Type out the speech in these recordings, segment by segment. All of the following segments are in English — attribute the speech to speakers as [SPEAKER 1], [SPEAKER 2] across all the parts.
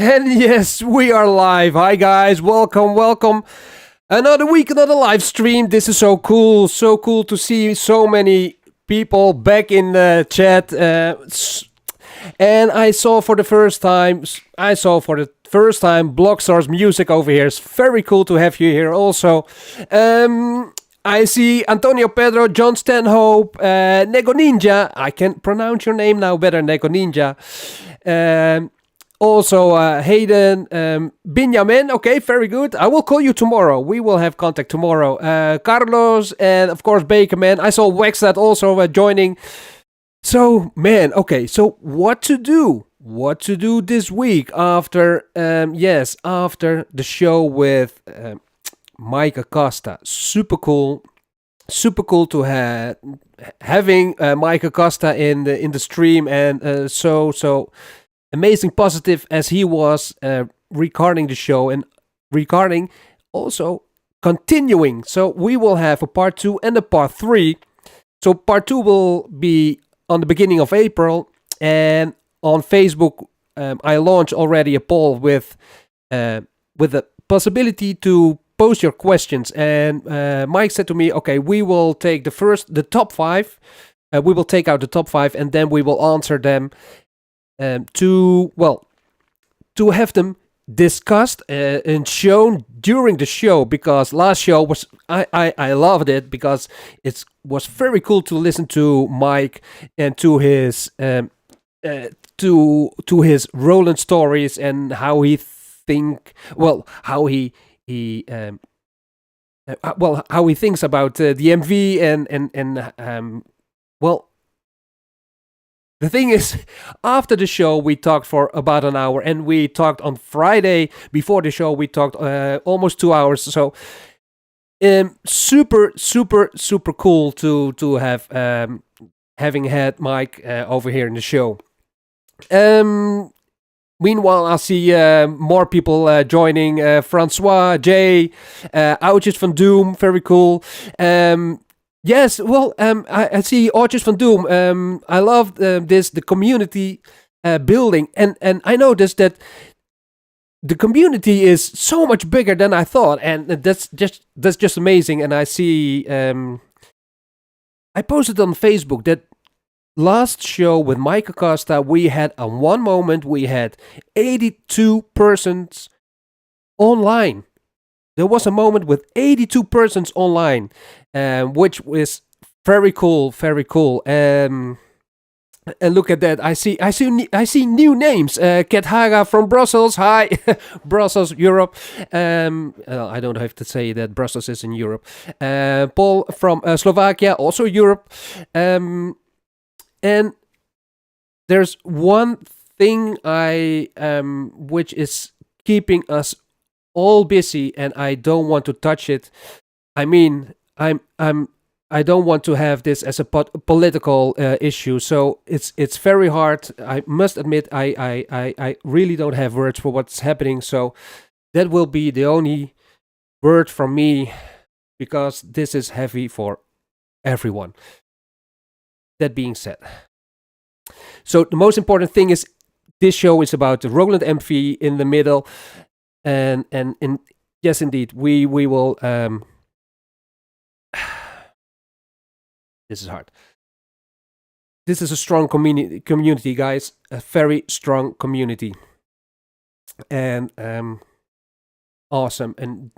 [SPEAKER 1] And yes, we are live. Hi guys, welcome. Another week, another live stream. This is so cool to see so many people back in the chat. And I saw for the first time, Blockstar's music over here. It's very cool to have you here also. I see Antonio Pedro, John Stanhope, Nego Ninja. I can pronounce your name now better, Nego Ninja. Also, Hayden, Benjamin, okay, very good. I will call you tomorrow. We will have contact tomorrow. Carlos, and of course, Bakerman. I saw Wexat also joining. So, man, okay, so what to do? What to do this week after, after the show with Mike Acosta. Super cool to having Mike Acosta in the stream, and so amazing positive as he was recording the show and recording also continuing. So we will have a part 2 and a part 3. So part 2 will be on the beginning of April, and on Facebook I launched already a poll with the possibility to post your questions, and Mike said to me, okay, we will take the top 5, we will take out the top 5 and then we will answer them to have them discussed and shown during the show, because last show was I loved it because it was very cool to listen to Mike and to his to his Roland stories and how he how he thinks about the MV and the thing is, after the show, we talked for about an hour, and we talked on Friday before the show. We talked almost 2 hours. So, super cool to have having had Mike over here in the show. Meanwhile, I see more people joining. Francois, Jay, Oudjes van Doom, very cool. Yes, well, I see Oudjes van Doom. I love the community building, and I noticed that the community is so much bigger than I thought, and that's just amazing. And I see, I posted on Facebook that last show with Mike Acosta, we had on one moment we had 82 persons online. There was a moment with 82 persons online, which was very cool. And look at that! I see new names. Ket Haga from Brussels. Hi, Brussels, Europe. I don't have to say that Brussels is in Europe. Paul from Slovakia, also Europe. And there's one thing which is keeping us all busy, and I don't want to touch it. I mean, I don't want to have this as a political issue. So it's very hard. I must admit, I really don't have words for what's happening. So that will be the only word from me, because this is heavy for everyone. That being said, so the most important thing is this show is about the Roland MV in the middle. And yes, indeed, we will. This is hard. This is a strong community, guys. A very strong community, and awesome. And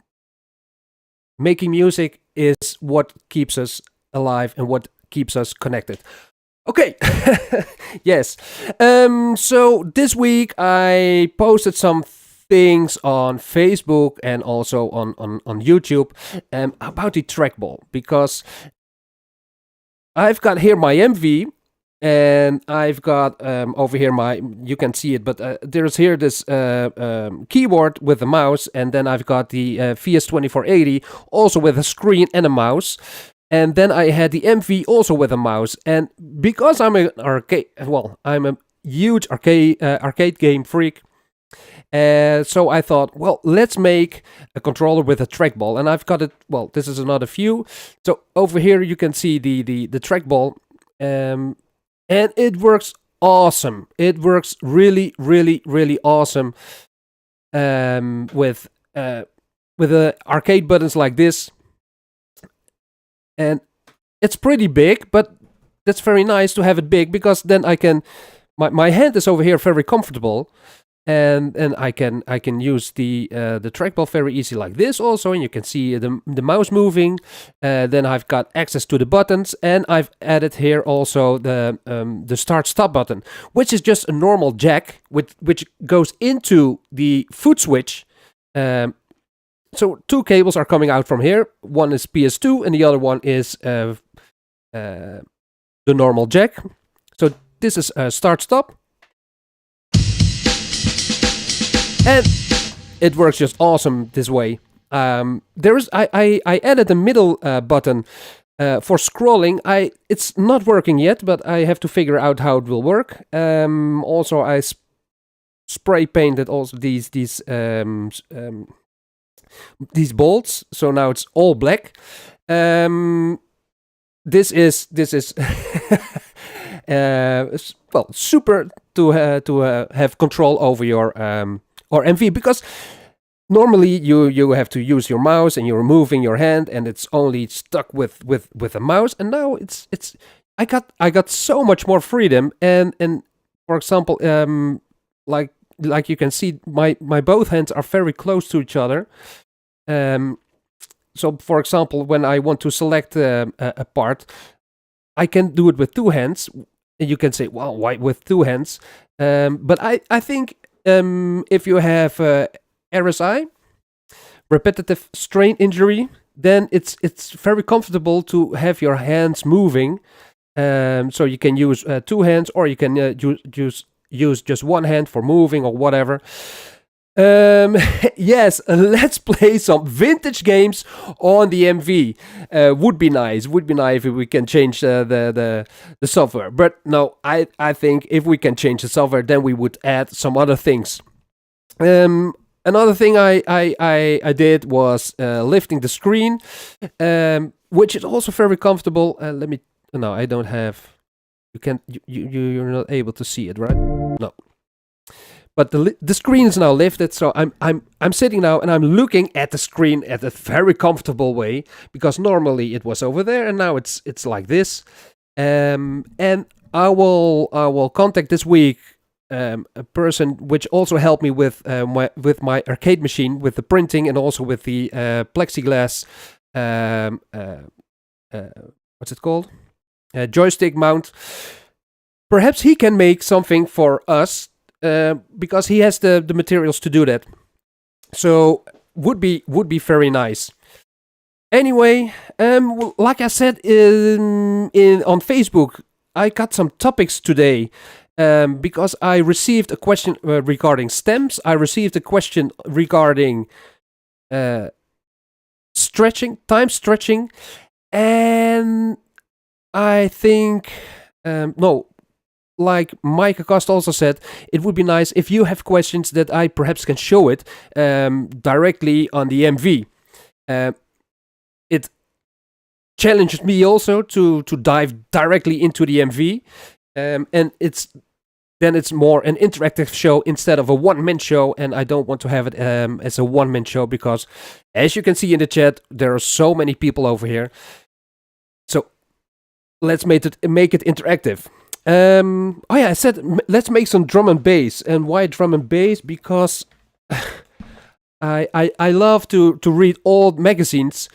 [SPEAKER 1] making music is what keeps us alive and what keeps us connected. Okay, yes. So this week I posted some things on Facebook and also on YouTube about the trackball, because I've got here my MV, and I've got over here you can see it, but there's here this keyboard with a mouse, and then I've got the VS2480 also with a screen and a mouse, and then I had the MV also with a mouse. And because I'm I'm a huge arcade game freak, so I thought, well, let's make a controller with a trackball, and I've got it. Well, this is another view. So over here you can see the trackball, and it works awesome. It works really awesome. with the arcade buttons like this, and it's pretty big, but that's very nice to have it big, because then I can my hand is over here very comfortable, and I can use the trackball very easy like this also, and you can see the mouse moving. Then I've got access to the buttons, and I've added here also the start stop button, which is just a normal jack which goes into the foot switch. So two cables are coming out from here. One is PS2 and the other one is the normal jack. So this is start stop. And it works just awesome this way. I added a middle button for scrolling. It's not working yet, but I have to figure out how it will work. Also, I spray painted also these bolts, so now it's all black. This is well, super to have control over your or MV, because normally you have to use your mouse and you're moving your hand and it's only stuck with a mouse, and now it's I got so much more freedom, and for example, like you can see, my both hands are very close to each other. So for example, when I want to select a part, I can do it with two hands. And you can say, well, why with two hands? But I think if you have RSI, repetitive strain injury, then it's very comfortable to have your hands moving. So you can use two hands, or you can use just one hand for moving or whatever. Yes, let's play some vintage games on the MV. Would be nice if we can change the software. But no, I think if we can change the software, then we would add some other things. Another thing I did was lifting the screen, which is also very comfortable. No, I don't have. You're not able to see it, right? No. But the screen is now lifted, so I'm sitting now and I'm looking at the screen at a very comfortable way, because normally it was over there and now it's like this. And I will contact this week a person which also helped me with my arcade machine, with the printing, and also with the plexiglass. What's it called? Joystick mount. Perhaps he can make something for us. Because he has the materials to do that, so would be very nice. Anyway, like I said on Facebook, I got some topics today, because I received a question regarding stems. I received a question regarding time stretching, and I think no. Like Mike Acosta also said, it would be nice if you have questions that I perhaps can show it directly on the MV. It challenges me also to dive directly into the MV, and it's more an interactive show instead of a one-man show, and I don't want to have it as a one-man show, because as you can see in the chat, there are so many people over here. So let's make it interactive. Oh yeah, I said let's make some drum and bass. And why drum and bass? Because I love to read old magazines.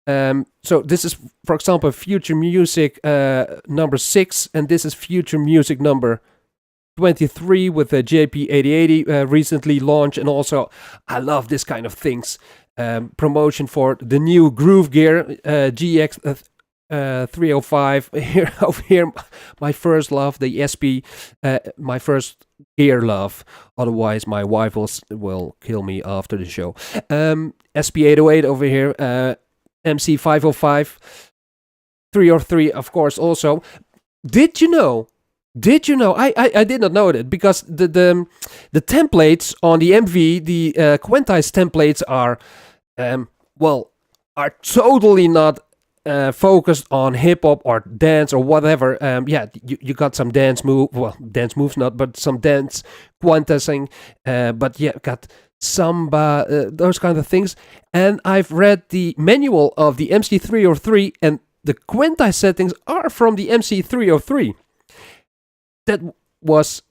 [SPEAKER 1] So this is, for example, Future Music number 6, and this is Future Music number 23 with the JP8080 recently launched. And also, I love this kind of things. Promotion for the new Groove Gear GX 305 here over here, my first love, the SP, my first gear love. Otherwise, my wife will kill me after the show. SP808 over here, MC505, 303, of course. Also, did you know? I did not know that, because the templates on the MV, the quantized templates are totally not focused on hip hop or dance or whatever. Yeah, you got some dance moves not, but some dance quantizing. But yeah, got samba, those kind of things. And I've read the manual of the MC303, and the quantize settings are from the MC303. That was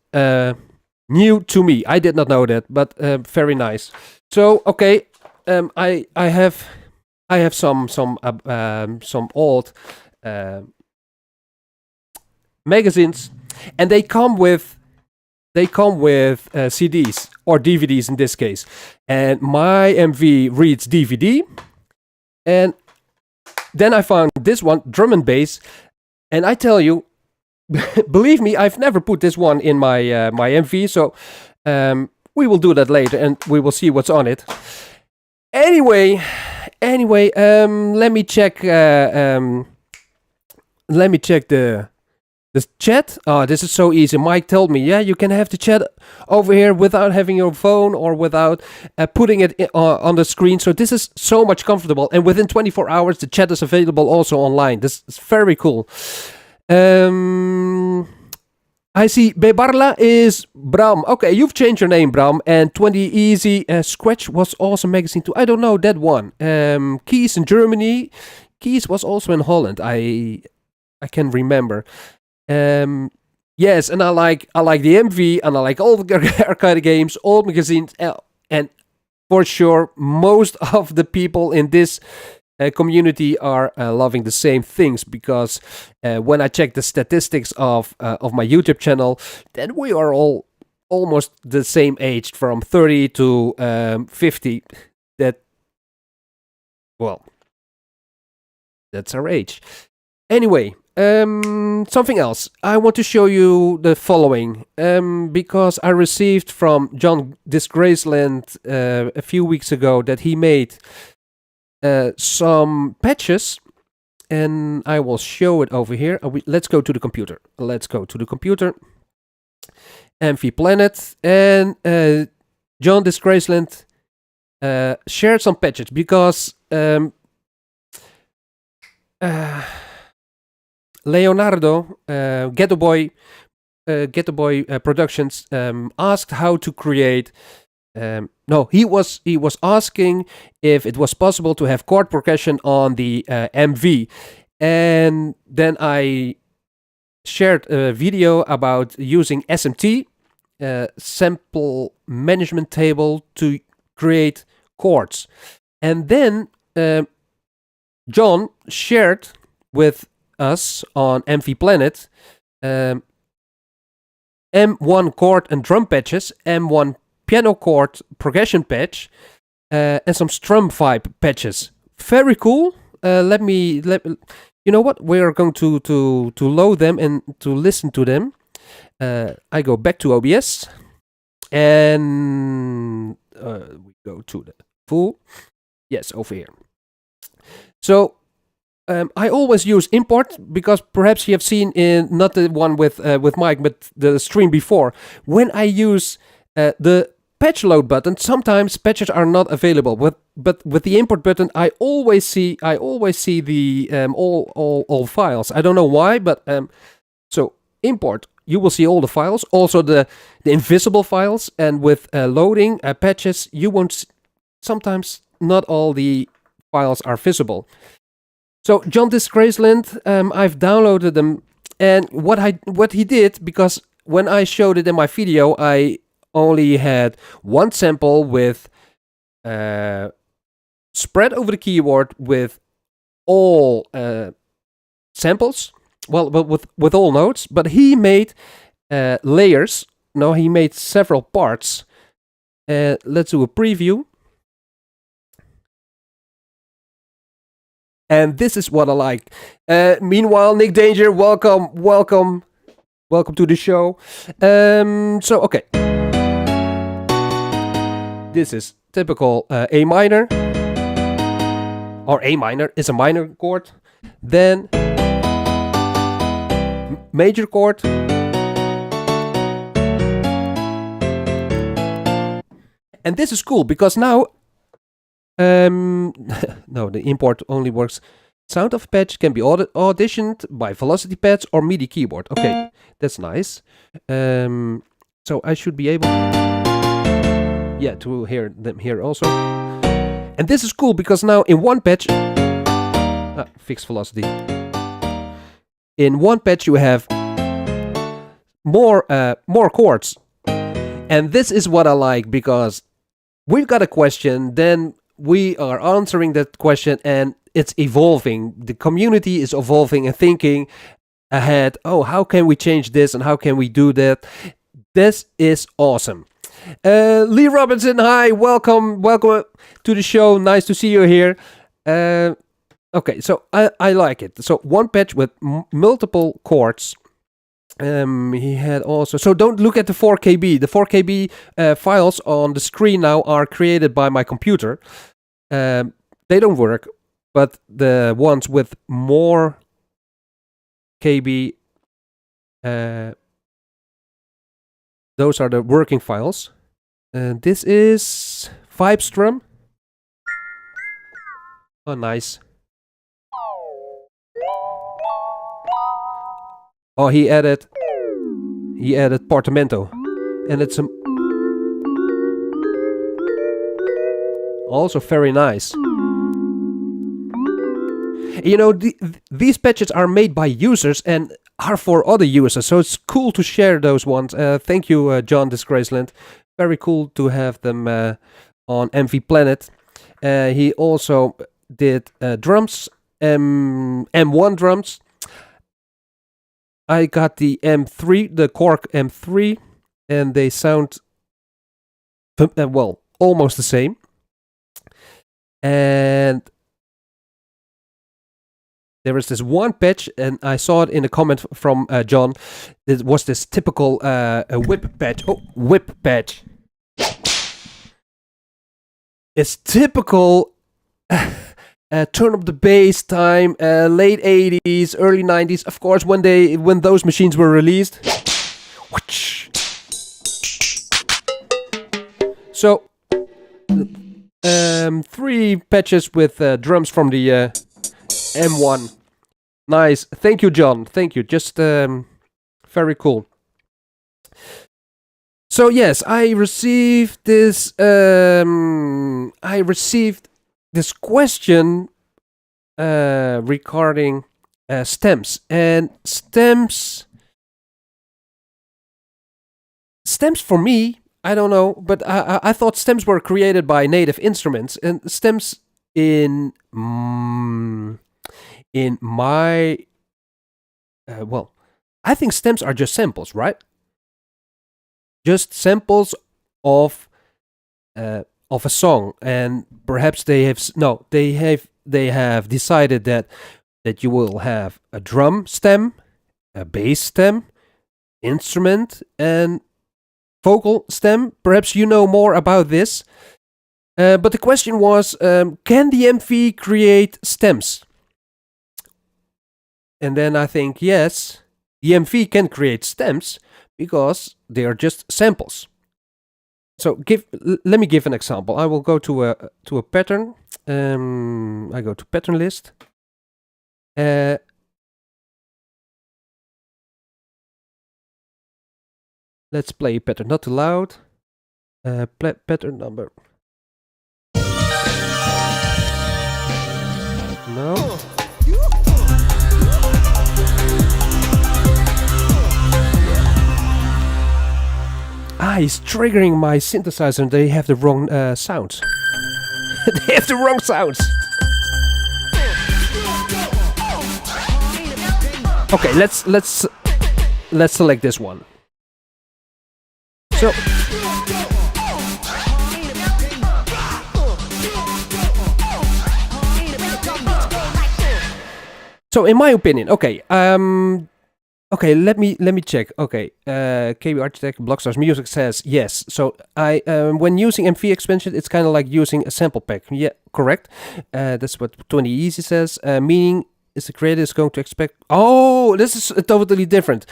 [SPEAKER 1] new to me. I did not know that, but very nice. So okay, I have some old magazines, and they come with CDs or DVDs in this case. And my MV reads DVD, and then I found this one, drum and bass, and I tell you, believe me, I've never put this one in my my MV, so we will do that later, and we will see what's on it. Anyway, let me check. Let me check the chat. Oh, this is so easy. Mike told me, yeah, you can have the chat over here without having your phone or without putting it on the screen. So this is so much comfortable. And within 24 hours, the chat is available also online. This is very cool. I see Bebarla is Bram. Okay, you've changed your name, Bram. And 20 Easy Scratch was also magazine too. I don't know that one. Keys in Germany. Keys was also in Holland. I can remember. Yes, and I like the MV, and I like all the arcade games, old magazines, and for sure most of the people in this community are loving the same things, because when I check the statistics of my YouTube channel, then we are all almost the same age, from 30 to 50. That's our age. Anyway. Something else. I want to show you the following, because I received from John Disgraceland a few weeks ago that he made some patches, and I will show it over here. Let's go to the computer. MV Planet, and John Disgraceland shared some patches, because Leonardo, Ghetto Boy Productions, asked how to create. He was asking if it was possible to have chord progression on the MV, and then I shared a video about using SMT, sample management table, to create chords, and then John shared with us on MV Planet M1 chord and drum patches, M1 piano chord progression patch, and some strum vibe patches. Very cool. Let me you know what? We are going to load them and to listen to them. I go back to OBS, and we go to the full. Yes, over here. So I always use import, because perhaps you have seen in not the one with Mike, but the stream before, when I use the patch load button, sometimes patches are not available. But with the import button, I always see the all files. I don't know why, but so import, you will see all the files, also the invisible files, and with loading patches, you won't. Sometimes not all the files are visible. So John Disgraceland, I've downloaded them, and what he did, because when I showed it in my video, I only had one sample with spread over the keyboard with all samples, but with all notes. But he made layers. No, he made several parts. Let's do a preview. And this is what I like. Meanwhile, Nick Danger, welcome to the show. So, okay. This is typical A minor. Or A minor is a minor chord. Then major chord. And this is cool, because now no, the import only works. Sound of patch can be auditioned by velocity pads or MIDI keyboard. Okay, that's nice. So I should be able. yeah, to hear them here also. And this is cool because now in one patch, fixed velocity. In one patch you have more chords, and this is what I like because we've got a question, then we are answering that question, and it's evolving. The community is evolving and thinking ahead. Oh, how can we change this and how can we do that? This is awesome. Lee Robinson, hi, welcome to the show. Nice to see you here. Okay, so I like it. So one patch with multiple chords. He had also, so don't look at the 4KB. The 4KB files on the screen now are created by my computer. They don't work, but the ones with more KB, those are the working files. And this is Vibes drum. Oh, nice. Oh, he added portamento, and it's also very nice. You know, these patches are made by users and are for other users, so it's cool to share those ones. Thank you, John Disgraceland. Very cool to have them on MV Planet. He also did drums, M1 drums. I got the M3, the Korg M3, and they sound, well, almost the same. And there is this one patch, and I saw it in a comment from John. It was this typical whip patch. Oh, whip patch. It's typical turn up the bass time, late 80s, early 90s. Of course, when those machines were released. So, 3 patches with drums from the M1. Nice. Thank you, John. Thank you. Just very cool. So yes, I received this question regarding stems, and stems for me, I don't know, but I thought stems were created by native instruments, and stems in my well, I think stems are just samples, right? Just samples of a song, and perhaps they have decided that you will have a drum stem, a bass stem, instrument, and vocal stem. Perhaps you know more about this. But the question was, can the MV create stems? And then I think yes, the MV can create stems because they are just samples. So let me give an example. I will go to a pattern. I go to pattern list. Let's play pattern, not too loud. Pattern number. No. He's triggering my synthesizer and they have the wrong sounds. They have the wrong sounds. Okay, let's select this one. So in my opinion, okay, okay, let me check. Okay, KB Architect Blockstars Music says yes. So I when using MV expansion, it's kind of like using a sample pack. Yeah, correct. That's what 20 Easy says. Meaning is the creator is going to expect. Oh, this is totally different.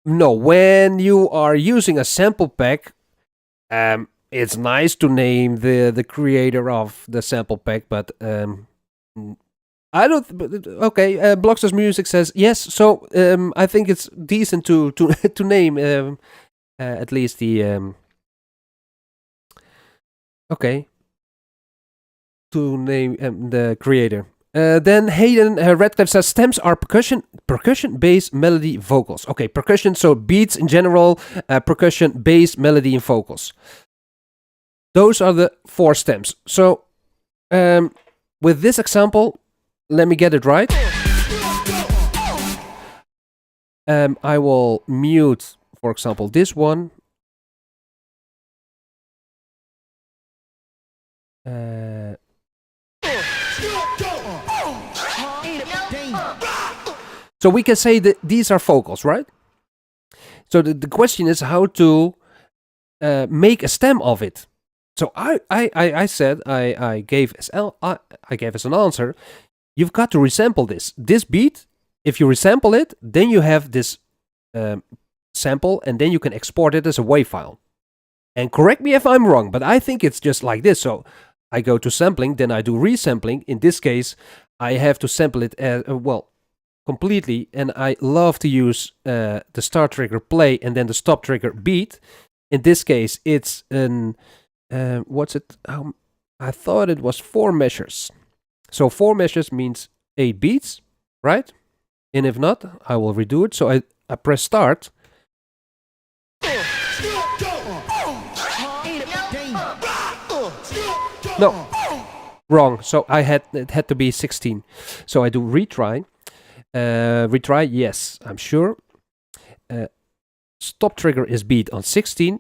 [SPEAKER 1] No, when you are using a sample pack, it's nice to name the creator of the sample pack, but I don't. Okay, Blockstars Music says yes. So I think it's decent to name at least the Okay. To name the creator. Then Hayden Radcliffe says stems are percussion, bass, melody, vocals. Okay, percussion, so beats in general, percussion, bass, melody, and vocals. Those are the 4 stems. So with this example, let me get it right. I will mute, for example, this one. So we can say that these are vocals, right? So the question is how to make a stem of it. So I said I gave as an answer. You've got to resample this beat. If you resample it, then you have this sample, and then you can export it as a WAV file. And correct me if I'm wrong, but I think it's just like this. So I go to sampling, then I do resampling. In this case, I have to sample it as completely, and I love to use the start trigger play and then the stop trigger beat. In this case, it's an what's it? I thought it was 4 measures. So 4 measures means 8 beats, right? And if not, I will redo it. So I press start. No, wrong. So it had to be 16. So I do retry. Retry, yes, I'm sure. Stop trigger is beat on 16.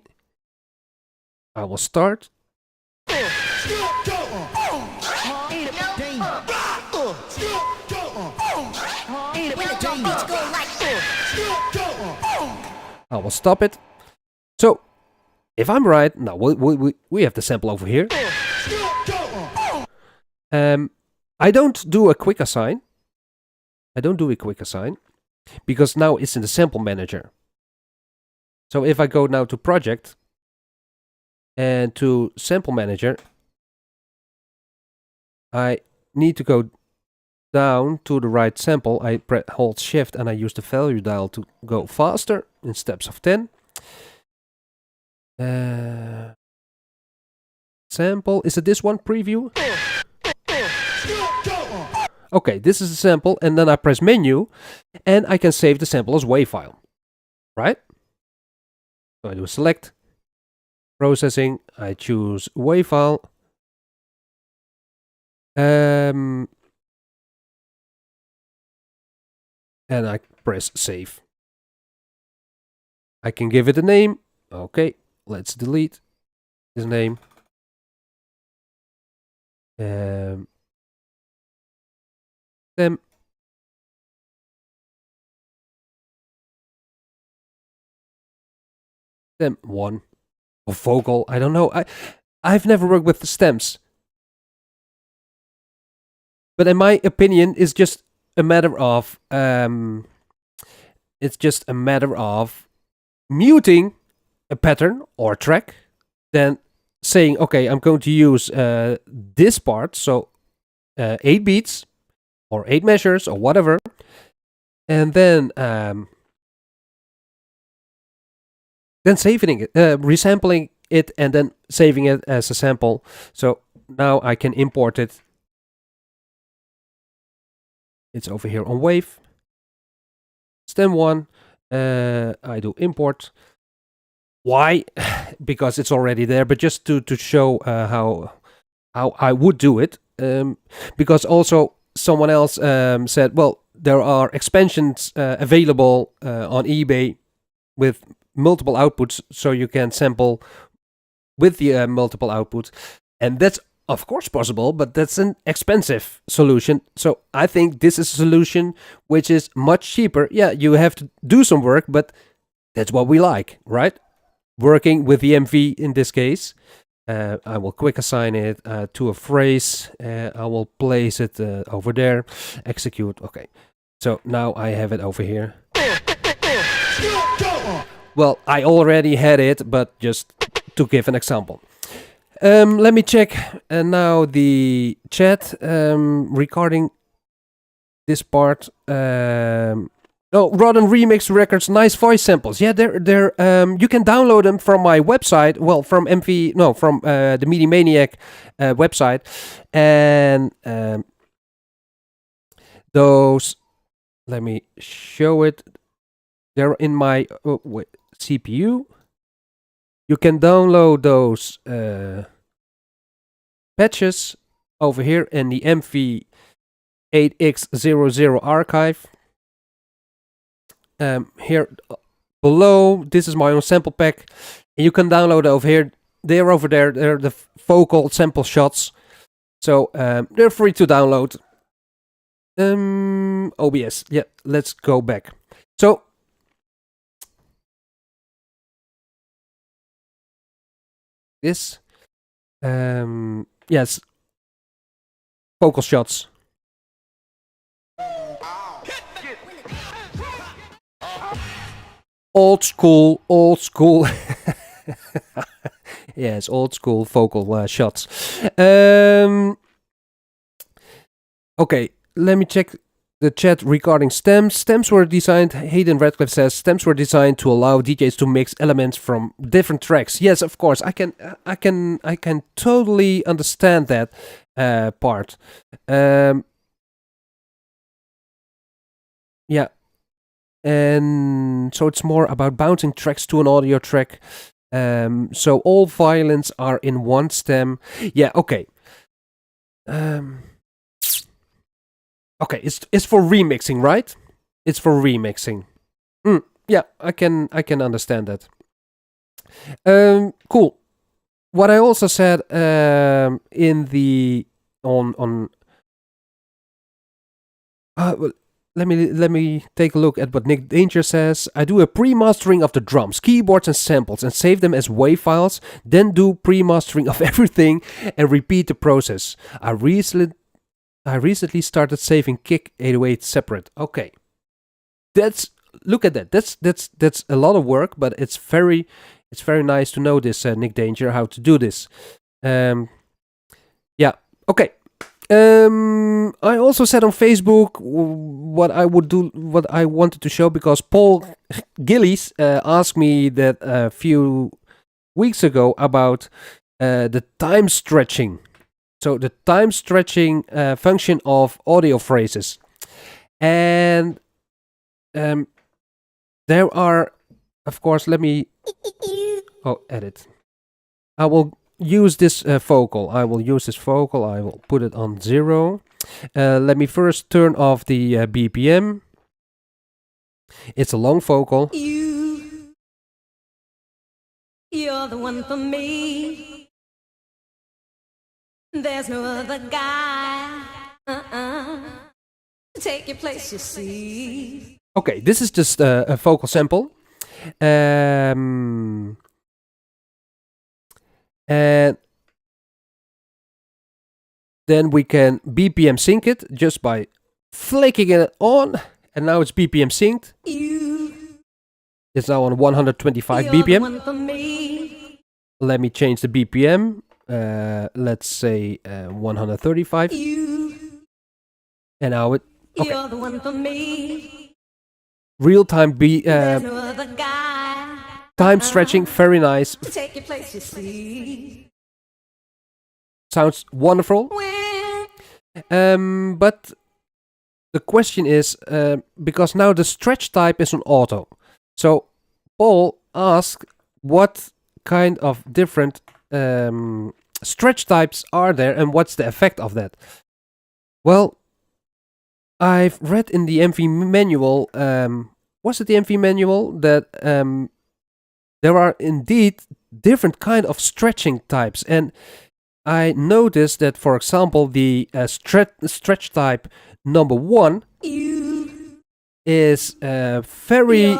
[SPEAKER 1] I will start. I will stop it. So, if I'm right, now we have the sample over here. I don't do a quick assign. Because now it's in the sample manager. So if I go now to project and to sample manager, I need to go down to the right sample. I hold shift and I use the value dial to go faster in steps of 10. Sample, is it this one, preview? Okay, this is the sample, and then I press menu, and I can save the sample as WAV file, right? So I do select, processing, I choose WAV file, and I press save. I can give it a name. Okay, let's delete this name. Stem. Stem 1 or vocal. I don't know. I've never worked with the stems, but in my opinion, it's just a matter of muting a pattern or track, then saying, okay, I'm going to use this part, so 8 beats or 8 measures or whatever, and then saving it, resampling it, and then saving it as a sample. So now I can import it. It's over here on WAV. Stem 1, I do import. Why? Because it's already there, but just to show how I would do it. Because also someone else said, well, there are expansions available on eBay with multiple outputs, so you can sample with the multiple outputs. And that's of course possible, but that's an expensive solution. So I think this is a solution which is much cheaper. Yeah, you have to do some work, but that's what we like, right? Working with the MV in this case. I will quick assign it to a phrase. I will place it over there. Execute. Okay. So now I have it over here. Well, I already had it, but just to give an example. Let me check now the chat regarding this part. Oh, Roland Remix Records, nice voice samples. Yeah, they're you can download them from my website. Well, from the MIDI Maniac website, and those. Let me show it. They're in my CPU. You can download those patches over here in the MV-8800 archive. Here below, this is my own sample pack, and you can download over here. They're over there. They're the vocal sample shots, so they're free to download. OBS. Yeah, let's go back. So this, yes, vocal shots. Old school. Yes, old school vocal shots. Okay, let me check the chat regarding stems. Stems were designed, Hayden Radcliffe says, stems were designed to allow DJs to mix elements from different tracks. Yes, of course, I can totally understand that part. Yeah. And so it's more about bouncing tracks to an audio track. So all violins are in one stem. Yeah, okay. Okay, it's for remixing, right? It's for remixing. Yeah, I can understand that. Cool. What I also said in the let me take a look at what Nick Danger says. I do a pre-mastering of the drums, keyboards, and samples, and save them as WAV files. Then do pre-mastering of everything and repeat the process. I recently started saving kick 808 separate. Okay, look at that. That's a lot of work, but it's very nice to know this, Nick Danger, how to do this. Yeah. Okay. I also said on Facebook what I wanted to show, because Paul Gillies asked me that a few weeks ago about the time stretching. So the time stretching function of audio phrases. And there are, of course, let me edit. I will use this vocal. I will put it on 0. Let me first turn off the BPM. It's a long vocal. You're the one for me. There's no other guy. Take your place, you see. Okay, this is just a vocal sample. And then we can BPM sync it just by flicking it on, and now it's BPM synced. It's now on 125 BPM. Let me change the BPM. Let's say 135. And now it. Okay. Real time time stretching, very nice. Take your place, you see. Sounds wonderful. But the question is, because now the stretch type is on auto. So Paul asked what kind of different stretch types are there and what's the effect of that? Well, I've read in the MV manual, was it the MV manual, that there are indeed different kind of stretching types. And I noticed that, for example, the stretch type number 1 is very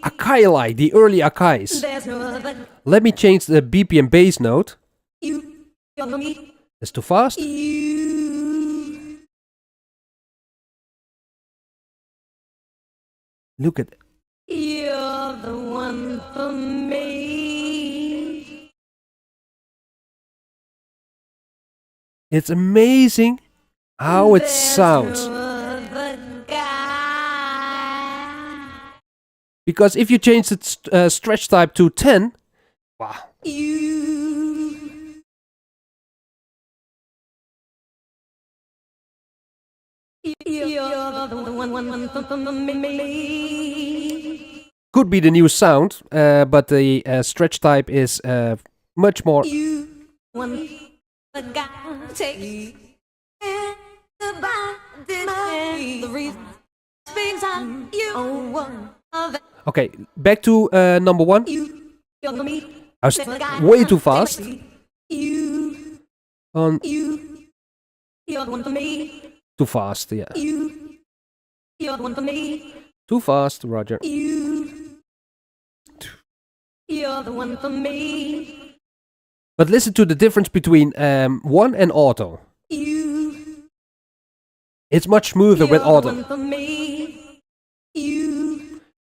[SPEAKER 1] Akai-like, the early Akais. Let me change the BPM bass note. It's too fast. Look at it. You're the one for me. It's amazing how it sounds. Because if you change the stretch type to 10, wow. Could be the new sound, but the stretch type is much more. Okay, back to number 1. I was way too fast. On too fast, yeah. Too fast, Roger. You're the one for me. But listen to the difference between 1 and auto. It's much smoother with auto.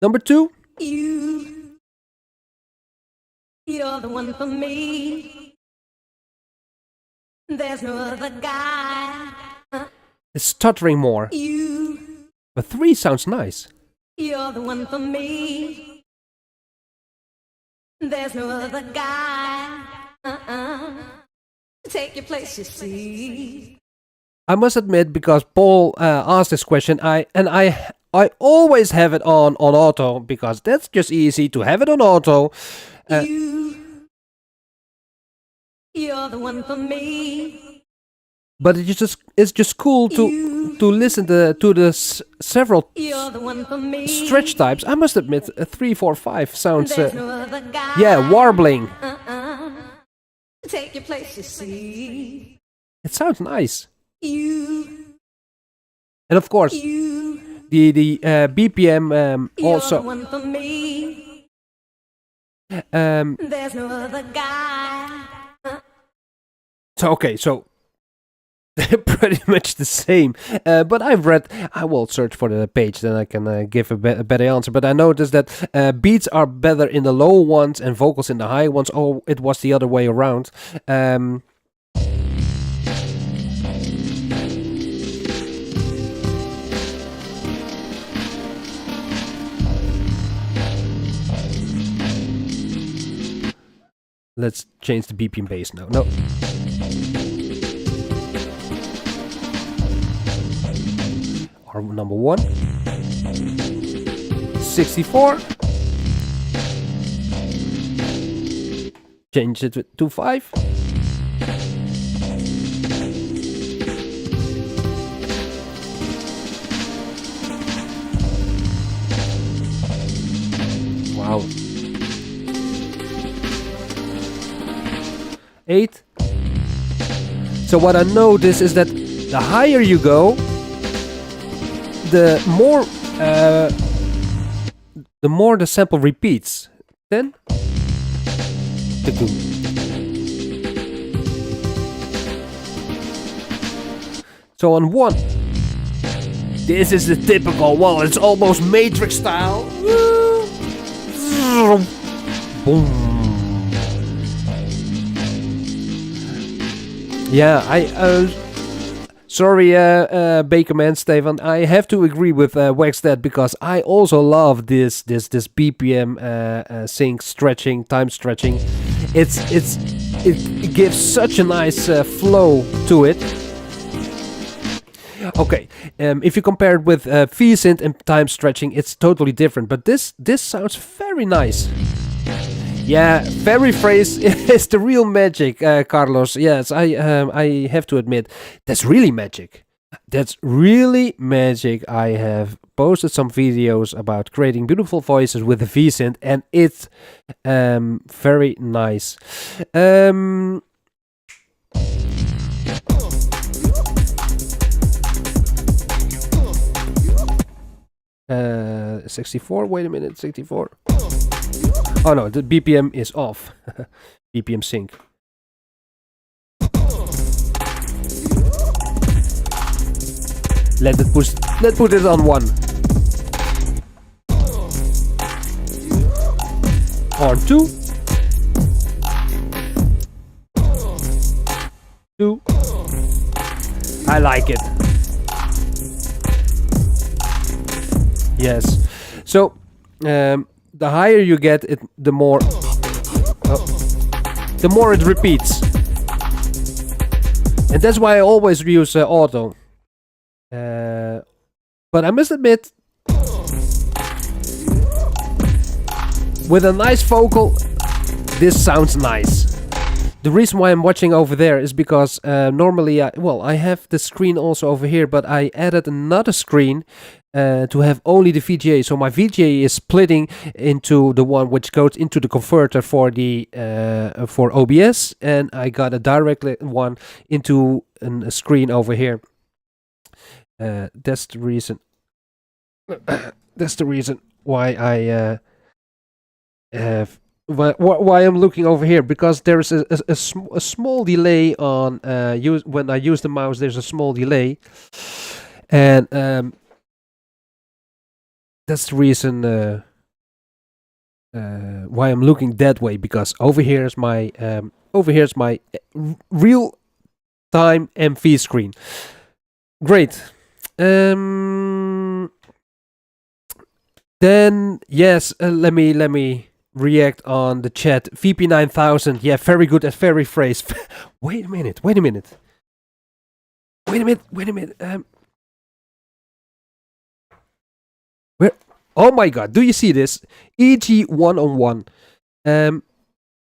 [SPEAKER 1] Number 2. You're the one for me. There's no other guy. It's stuttering more. But 3 sounds nice. You're the one for me. There's no other guy. Take your place, you see. I must admit, because Paul asked this question, I always have it on auto, because that's just easy to have it on auto. You're the one for me. But it's just cool to listen to the several stretch types. I must admit, 3, 4, 5 sounds yeah, warbling. Take your place, you see. It sounds nice. And of course, the BPM also. There's no other guy. So okay, so they're pretty much the same. But I will search for the page, then I can give a better answer. But I noticed that beats are better in the low ones and vocals in the high ones. Oh, it was the other way around. Let's change the BPM bass now. No. Our number 1. 64. Change it to 5. Wow. 8. So what I notice is that the higher you go, the more the sample repeats. 10. So on 1, this is the typical, well, it's almost Matrix style. Boom. Yeah, sorry, Bakerman Stefan. I have to agree with Waxdad, because I also love this BPM sync stretching, time stretching. It gives such a nice flow to it. Okay, if you compare it with V-synth and time stretching, it's totally different. But this sounds very nice. Yeah, fairy phrase is the real magic, Carlos. Yes, I have to admit, that's really magic. That's really magic. I have posted some videos about creating beautiful voices with the V-synth, and it's very nice. 64. Wait a minute, 64. Oh no, the BPM is off. BPM sync. Let's put it on 1. Or 2. 2. I like it. Yes. So the higher you get it, the more it repeats. And that's why I always use auto. But I must admit, with a nice vocal, this sounds nice. The reason why I'm watching over there is because normally, I have the screen also over here, but I added another screen to have only the VGA. So my VGA is splitting into the one which goes into the converter for the for OBS, and I got a direct one into a screen over here. That's the reason. That's the reason why I have. Why I'm looking over here, because there's a small delay on when I use the mouse. There's a small delay, and that's the reason why I'm looking that way. Because over here's my real time MV screen. Great. Then yes, let me react on the chat. VP9000, yeah, very good at very phrase. Wait a minute. Where? Oh my god, do you see this? EG101.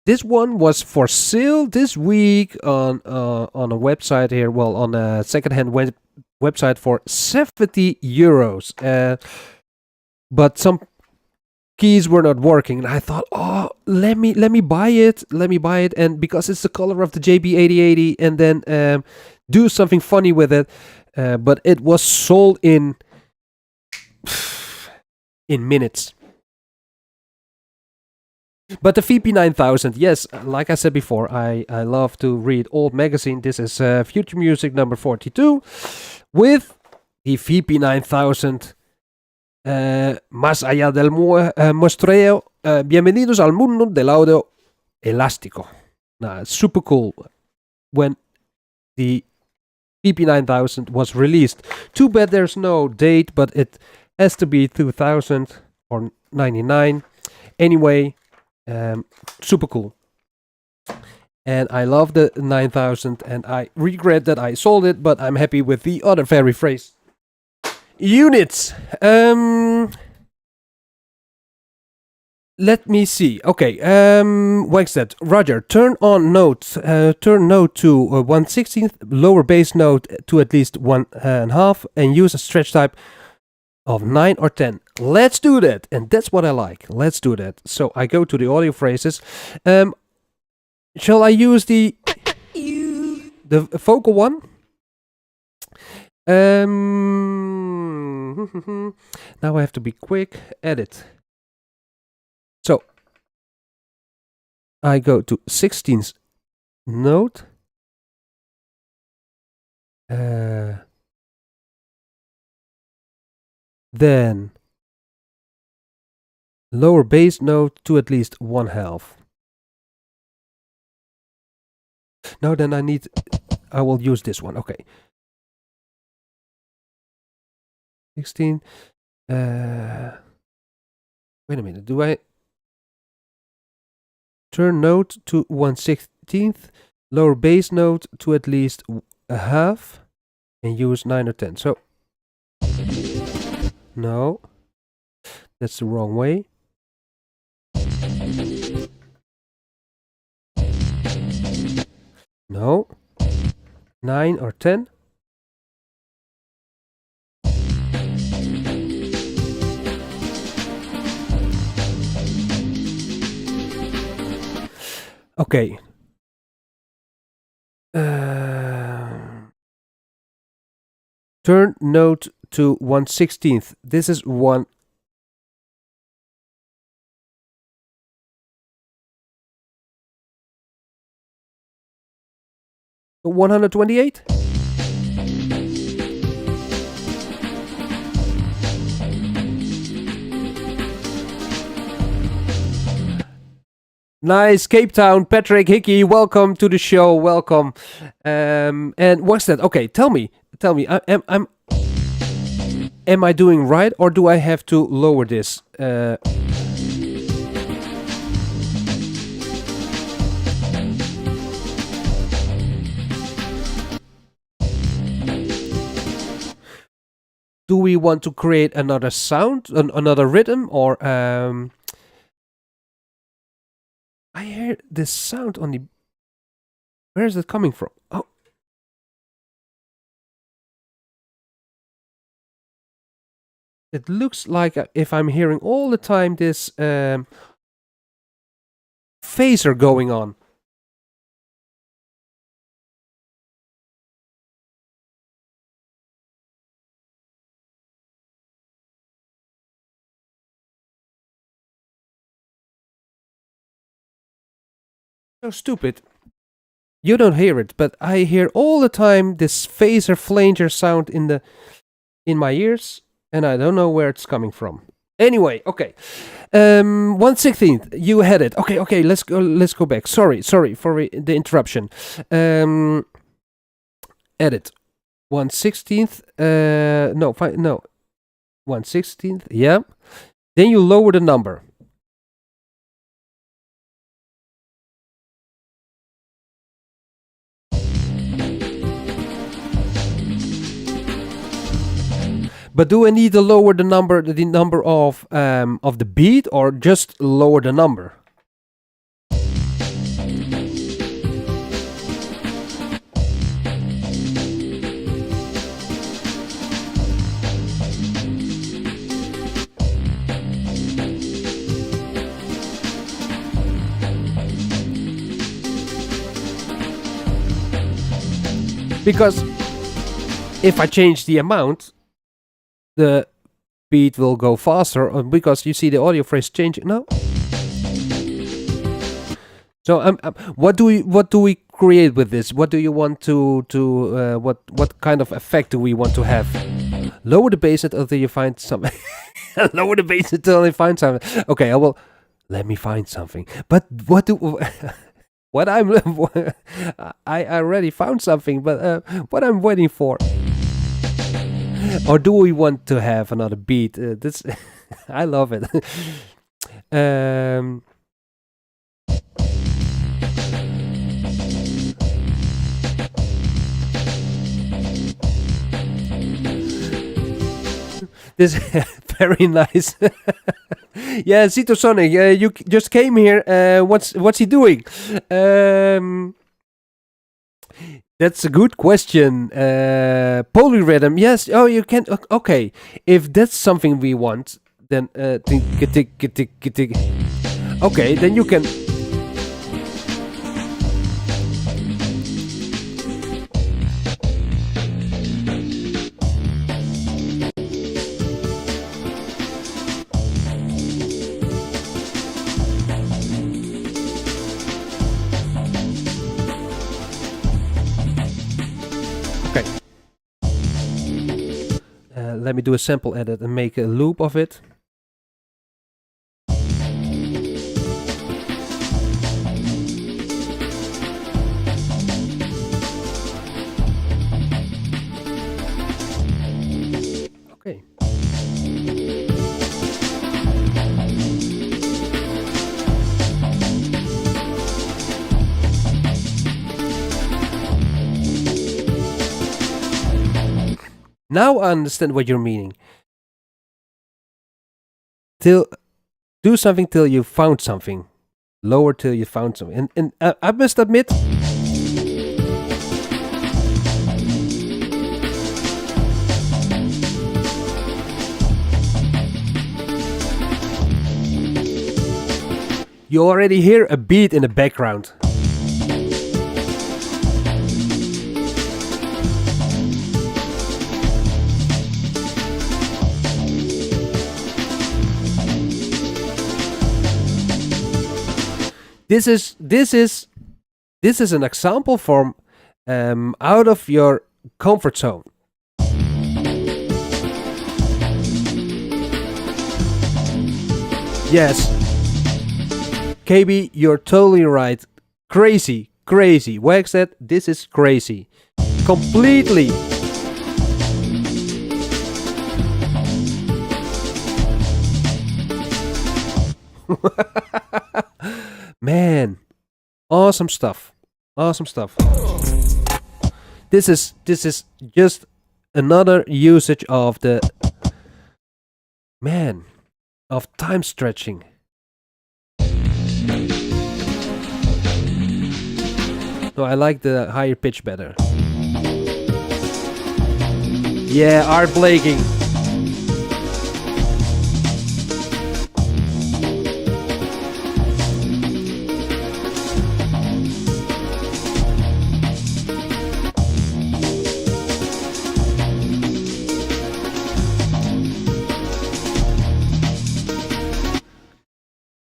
[SPEAKER 1] This one was for sale this week on a website here. Well, on a secondhand website for €70. But some keys were not working, and I thought, oh, let me buy it, and because it's the color of the JB8080, and then do something funny with it. But it was sold in minutes. But the VP9000, yes, like I said before, I love to read old magazine. This is Future Music number 42 with the VP9000. Más allá del muestreo, bienvenidos al mundo del audio elástico. Now, it's super cool when the VP9000 was released. Too bad there's no date, but it has to be 2000 or 99. Anyway, super cool. And I love the 9000, and I regret that I sold it, but I'm happy with the other very phrase units. Let me see. Okay. What's that? Roger. Turn note to 1/16, lower bass note to at least 1.5, and use a stretch type of 9 or 10. Let's do that, and that's what I like. Let's do that. So I go to the audio phrases. Shall I use the vocal one? Now I have to be quick. Edit. So I go to 16th note. Then lower bass note to at least 1/2. No, then I will use this one. Okay. 16. Wait a minute. Do I turn note to 1/16, lower bass note to at least 1/2, and use 9 or 10? So no, that's the wrong way. No, 9 or 10. Okay. Turn note to 1/16. This is 1. $128. Nice, Cape Town, Patrick Hickey, welcome to the show, welcome. And what's that? Okay, tell me. I'm am I doing right, or do I have to lower this? Do we want to create another sound, another rhythm, or I hear this sound on the... Where is it coming from? Oh. It looks like if I'm hearing all the time this phaser going on. So stupid. You don't hear it, but I hear all the time this phaser flanger sound in my ears, and I don't know where it's coming from. Anyway, okay. 1/16th, you had it. Okay, let's go back. Sorry for the interruption. Edit. 1/16th, no, 1/16th, yeah. Then you lower the number. But do I need to lower the number of the beat, or just lower the number? Because if I change the amount, the beat will go faster, because you see the audio phrase changing. No. So what do we create with this? What do you want to what kind of effect do we want to have? Lower the bass until you find something. Lower the bass until you find something. Okay, let me find something. But what do what I'm I already found something, but what I'm waiting for. Or do we want to have another beat? This I love it. This very nice. Yeah, Zito Sonic, you just came here. What's he doing? That's a good question. Polyrhythm, yes. Oh, you can. Okay, if that's something we want, then okay, then you can. Let me do a sample edit and make a loop of it. Okay. Now I understand what you're meaning. Do something till you found something. Lower till you found something. And I must admit, you already hear a beat in the background. This is an example from out of your comfort zone. Yes, KB, you're totally right. Crazy. Wax that. This is crazy. Completely. Man, awesome stuff. Awesome stuff. This is just another usage of the of time stretching. No, I like the higher pitch better. Yeah, art blaking.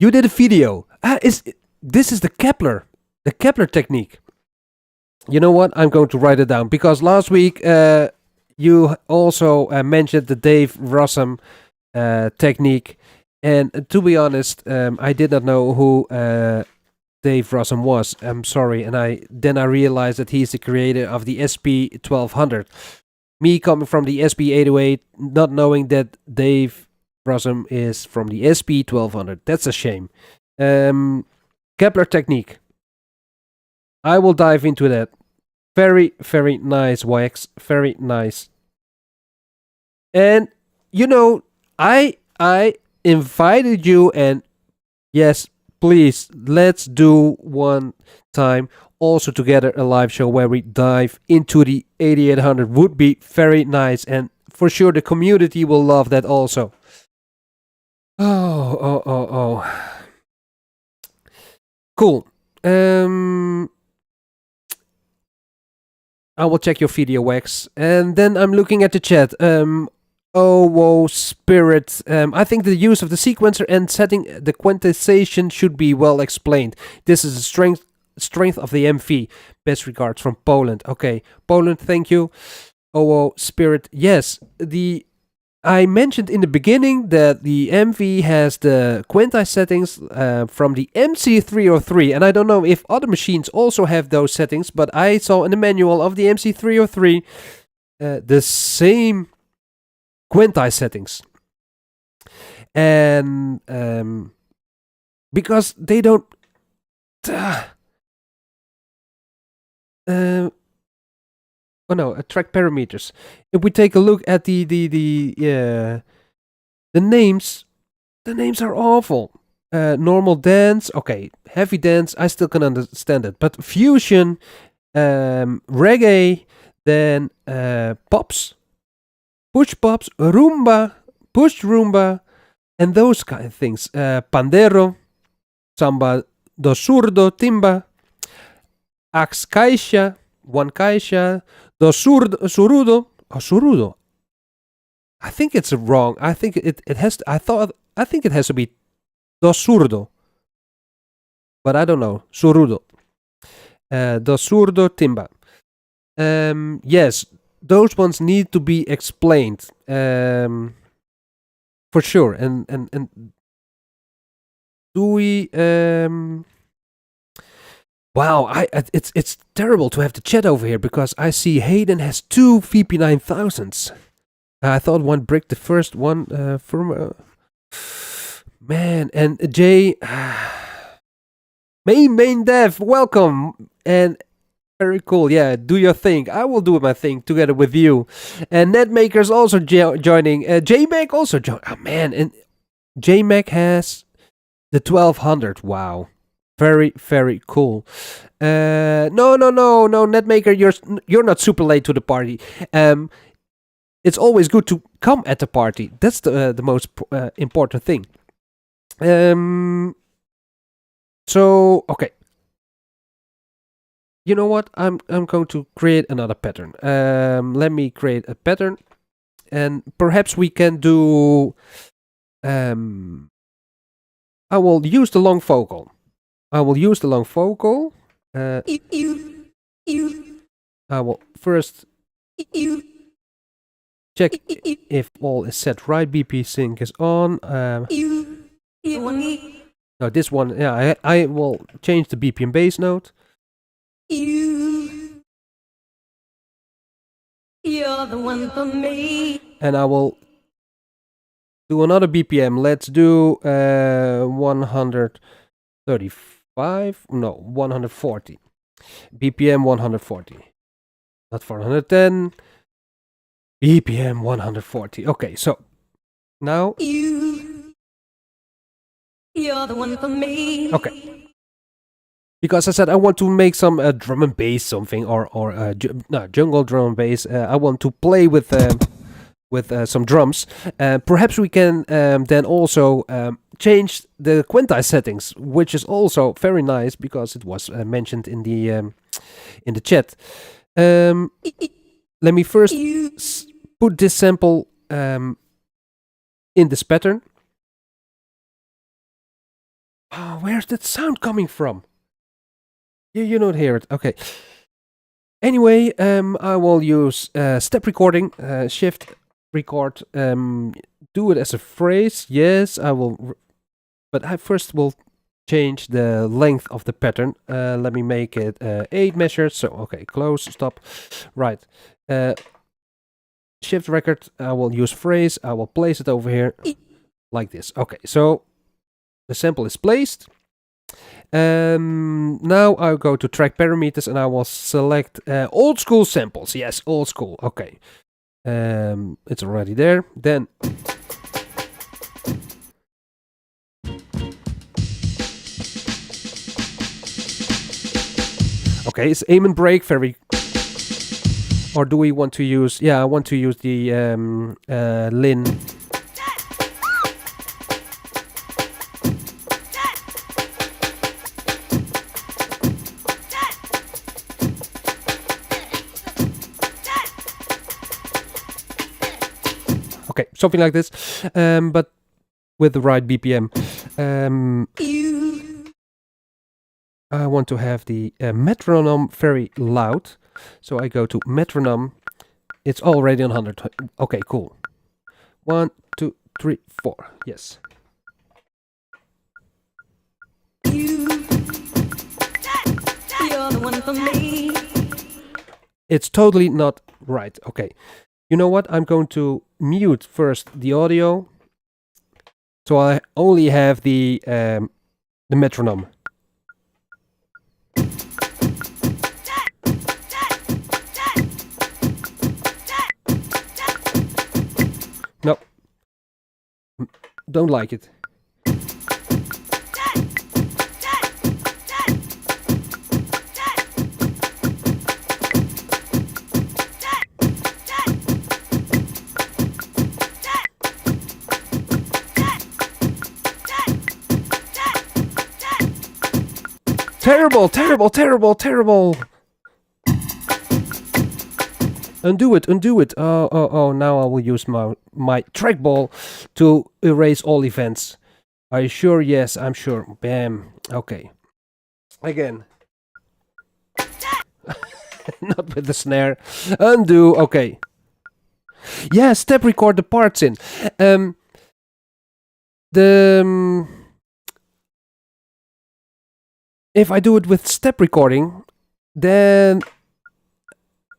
[SPEAKER 1] You did a video. This is the Kepler technique. You know what? I'm going to write it down because last week you also mentioned the Dave Rossum technique, and to be honest, I did not know who Dave Rossum was. I'm sorry, and I realized that he's the creator of the SP-1200. Me coming from the SP-808, not knowing that Dave Rossum is from the SP-1200. That's a shame. Kepler technique. I will dive into that. Very, very nice, Wax. Very nice. And, you know, I invited you, and yes, please, let's do one time also together a live show where we dive into the 8800. Would be very nice, and for sure the community will love that also. Oh. Cool. I will check your video, Wax. And then I'm looking at the chat. Whoa, Spirit. I think the use of the sequencer and setting the quantization should be well explained. This is the strength of the MV. Best regards from Poland. Okay, Poland, thank you. Whoa, Spirit. Yes, I mentioned in the beginning that the MV has the quantize settings from the MC303, and I don't know if other machines also have those settings, but I saw in the manual of the MC303 the same quantize settings. And because they don't... track parameters. If we take a look at the names are awful. Normal dance, okay. Heavy dance, I still can understand it. But fusion, reggae, then pops, push pops, rumba, push rumba, and those kind of things. Pandero, samba do surdo, timba, ax caixa, one caixa, do surudo. Oh, surudo. I think it's wrong. I think it has. I think it has to be do surdo, but I don't know. Surudo. Do surdo timba. Yes, those ones need to be explained. For sure. And do we? Wow, it's terrible to have the chat over here because I see Hayden has 2 VP9000s. I thought one bricked the first one from... man, and Jay... main dev, welcome! And very cool, yeah, do your thing. I will do my thing together with you. And Netmaker's also joining. JMac also joined. Oh man, and JMac has the 1200, wow. Very, very cool. No, Netmaker, you're not super late to the party. It's always good to come at the party. That's the most important thing. So okay. You know what? I'm going to create another pattern. Let me create a pattern, and perhaps we can do. I will use the long vocal. I will first check if all is set right. BP sync is on. No, this one, yeah, I will change the BPM bass note. You're the one for me. And I will do another BPM. Let's do 135. No, 140. BPM 140. Not 410. BPM 140. Okay, so now.
[SPEAKER 2] You're the one for me.
[SPEAKER 1] Okay. Because I said I want to make some drum and bass something, or jungle drum and bass. I want to play with some drums. Perhaps we can then also change the quantize settings, which is also very nice because it was mentioned in the chat. Let me first put this sample in this pattern. Oh, where's that sound coming from? You don't hear it. Okay. Anyway, I will use step recording, shift record, do it as a phrase. Yes, I will. But I first will change the length of the pattern. Let me make it 8 measures. So, okay, close, stop. Right. Shift record, I will use phrase. I will place it over here like this. Okay, so the sample is placed. Now I'll go to track parameters and I will select old school samples. Yes, old school. Okay. It's already there. Then okay, it's aim and break very. Or do we want to use? Yeah, I want to use the Lin. Okay, something like this, but with the right BPM. I want to have the metronome very loud, so I go to metronome. It's already on 100. Okay, cool. 1, 2, 3, 4. Yes.
[SPEAKER 2] You're the one for me.
[SPEAKER 1] It's totally not right. Okay. You know what? I'm going to mute first the audio, so I only have the metronome. No, don't like it. Terrible, terrible, terrible, terrible. Undo it, undo it. Oh, now I will use my trackball to erase all events. Are you sure? Yes, I'm sure. Bam. Okay. Again. Not with the snare. Undo. Okay. Yeah, step record the parts in. If I do it with step recording, then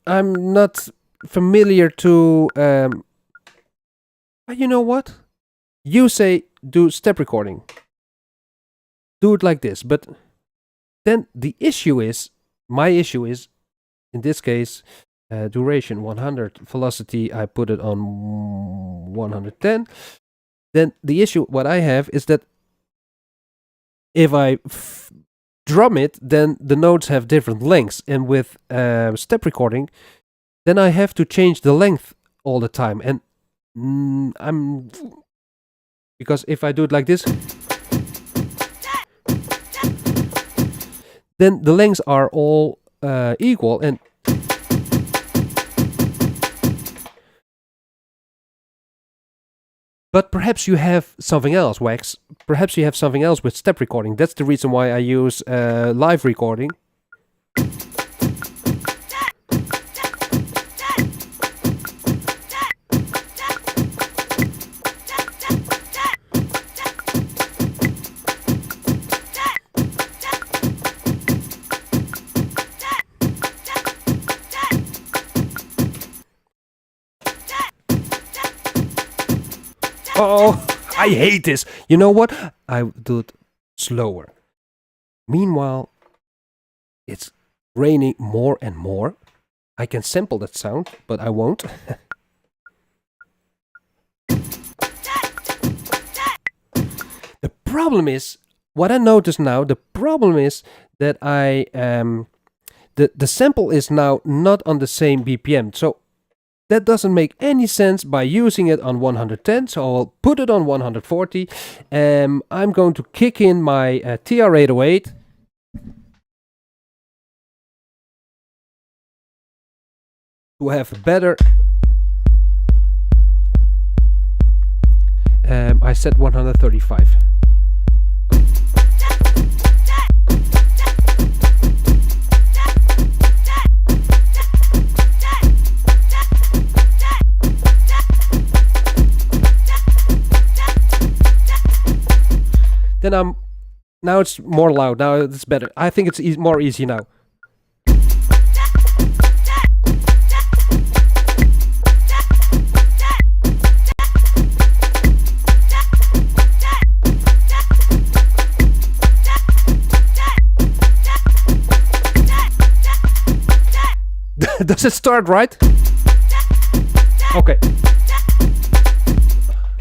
[SPEAKER 1] I'm not familiar to. You know what? You say do step recording. Do it like this, but then the issue is, my issue is, in this case, duration 100, velocity I put it on 110. Then the issue what I have is that if I drum it, then the notes have different lengths, and with step recording, then I have to change the length all the time, and because if I do it like this, then the lengths are all equal, and but perhaps you have something else, Wax. Perhaps you have something else with step recording. That's the reason why I use live recording. Oh, I hate this. You know what? I do it slower. Meanwhile, it's raining more and more. I can sample that sound, but I won't. The problem is, what I notice now, the problem is that the sample is now not on the same BPM. So that doesn't make any sense by using it on 110. So I'll put it on 140. I'm going to kick in my TR-808. To have a better... I set 135. Then now it's more loud. Now it's better. I think it's more easy now. Does it start right? Okay.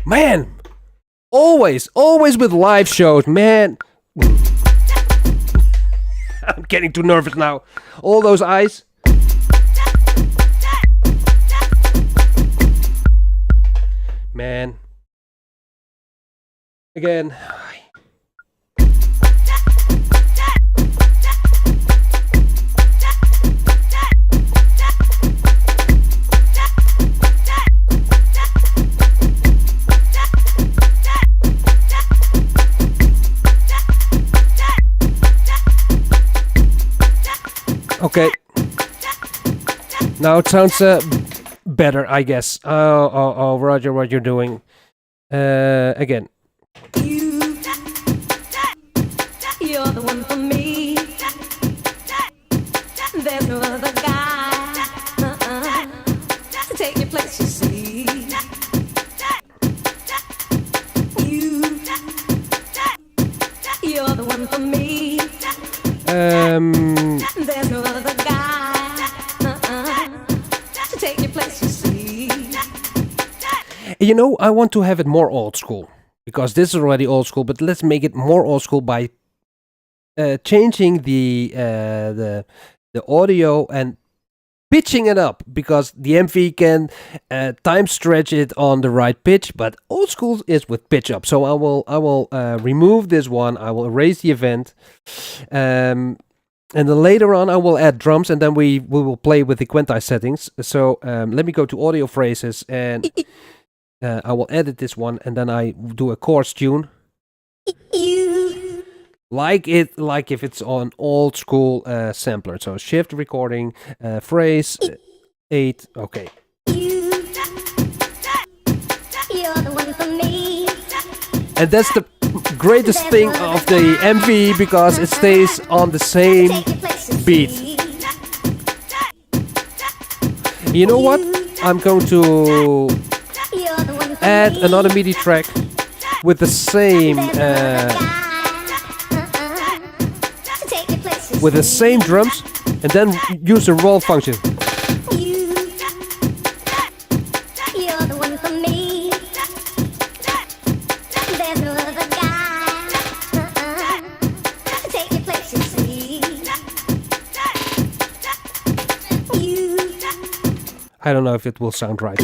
[SPEAKER 1] Man! Always with live shows, man. I'm getting too nervous now. All those eyes. Man. Again. Okay. Now it sounds better, I guess. Oh, Roger, what you're doing. Again.
[SPEAKER 2] You're the one for me. There's no other guy to take your place, you see. You're the one for me. There's no other guy to take your place, you see.
[SPEAKER 1] You know, I want to have it more old school. Because this is already old school, but let's make it more old school by changing the audio and pitching it up, because the MV can time stretch it on the right pitch, but old school is with pitch up. So I will remove this one. I will erase the event, and then later on I will add drums, and then we will play with the quantize settings. So let me go to audio phrases, and I will edit this one, and then I do a chorus tune. Like if it's on old school sampler. So shift recording, phrase 8. Okay. And that's the greatest thing of the MV, because it stays on the same beat. You know what? I'm going to add another MIDI track with the same drums, and then use the roll function. I don't know if it will sound right.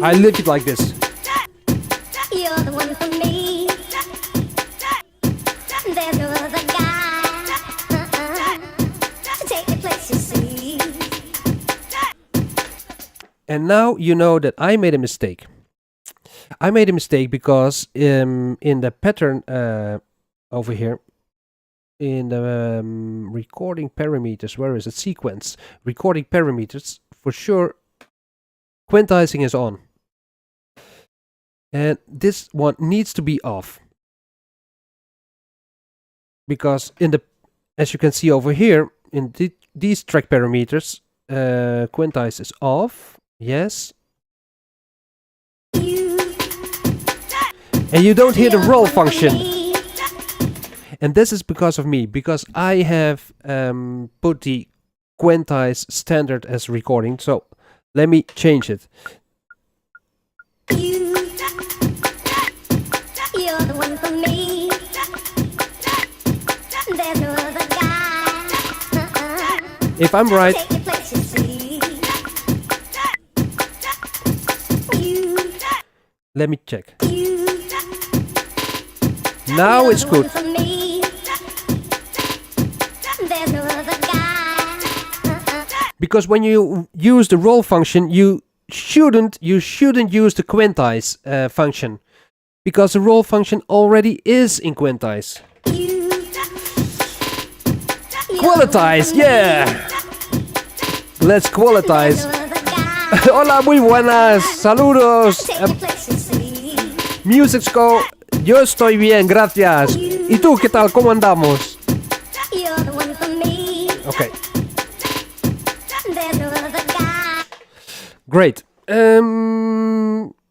[SPEAKER 1] I live it like this.
[SPEAKER 2] You're the one for me. There's no other guy to take your place, you see.
[SPEAKER 1] And now you know that I made a mistake. I made a mistake because in the pattern over here, in the recording parameters, where is it? Sequence. Recording parameters, for sure, quantizing is on. And this one needs to be off. Because in the, as you can see over here, in these track parameters, quantize is off. Yes. And you don't hear the roll function. And this is because of me, because I have put the quantize standard as recording. So let me change it.
[SPEAKER 2] You're the one for me. There's no other guy.
[SPEAKER 1] If I'm right,
[SPEAKER 2] Take your place, you see. You,
[SPEAKER 1] let me check.
[SPEAKER 2] you,
[SPEAKER 1] Now
[SPEAKER 2] you're
[SPEAKER 1] it's
[SPEAKER 2] the one
[SPEAKER 1] good.
[SPEAKER 2] for me. There's no other guy.
[SPEAKER 1] Because when you use the roll function, you shouldn't use the quantize function, because the roll function already is in quantize.
[SPEAKER 2] You,
[SPEAKER 1] Quantize, yeah. Let's quantize.
[SPEAKER 2] no other guy.
[SPEAKER 1] Hola, muy buenas, saludos.
[SPEAKER 2] Take your place, you see.
[SPEAKER 1] Music Score, yo estoy bien, gracias. ¿Y tú qué tal? ¿Cómo andamos?
[SPEAKER 2] You're the one for me.
[SPEAKER 1] Okay,
[SPEAKER 2] There's no other guy.
[SPEAKER 1] great.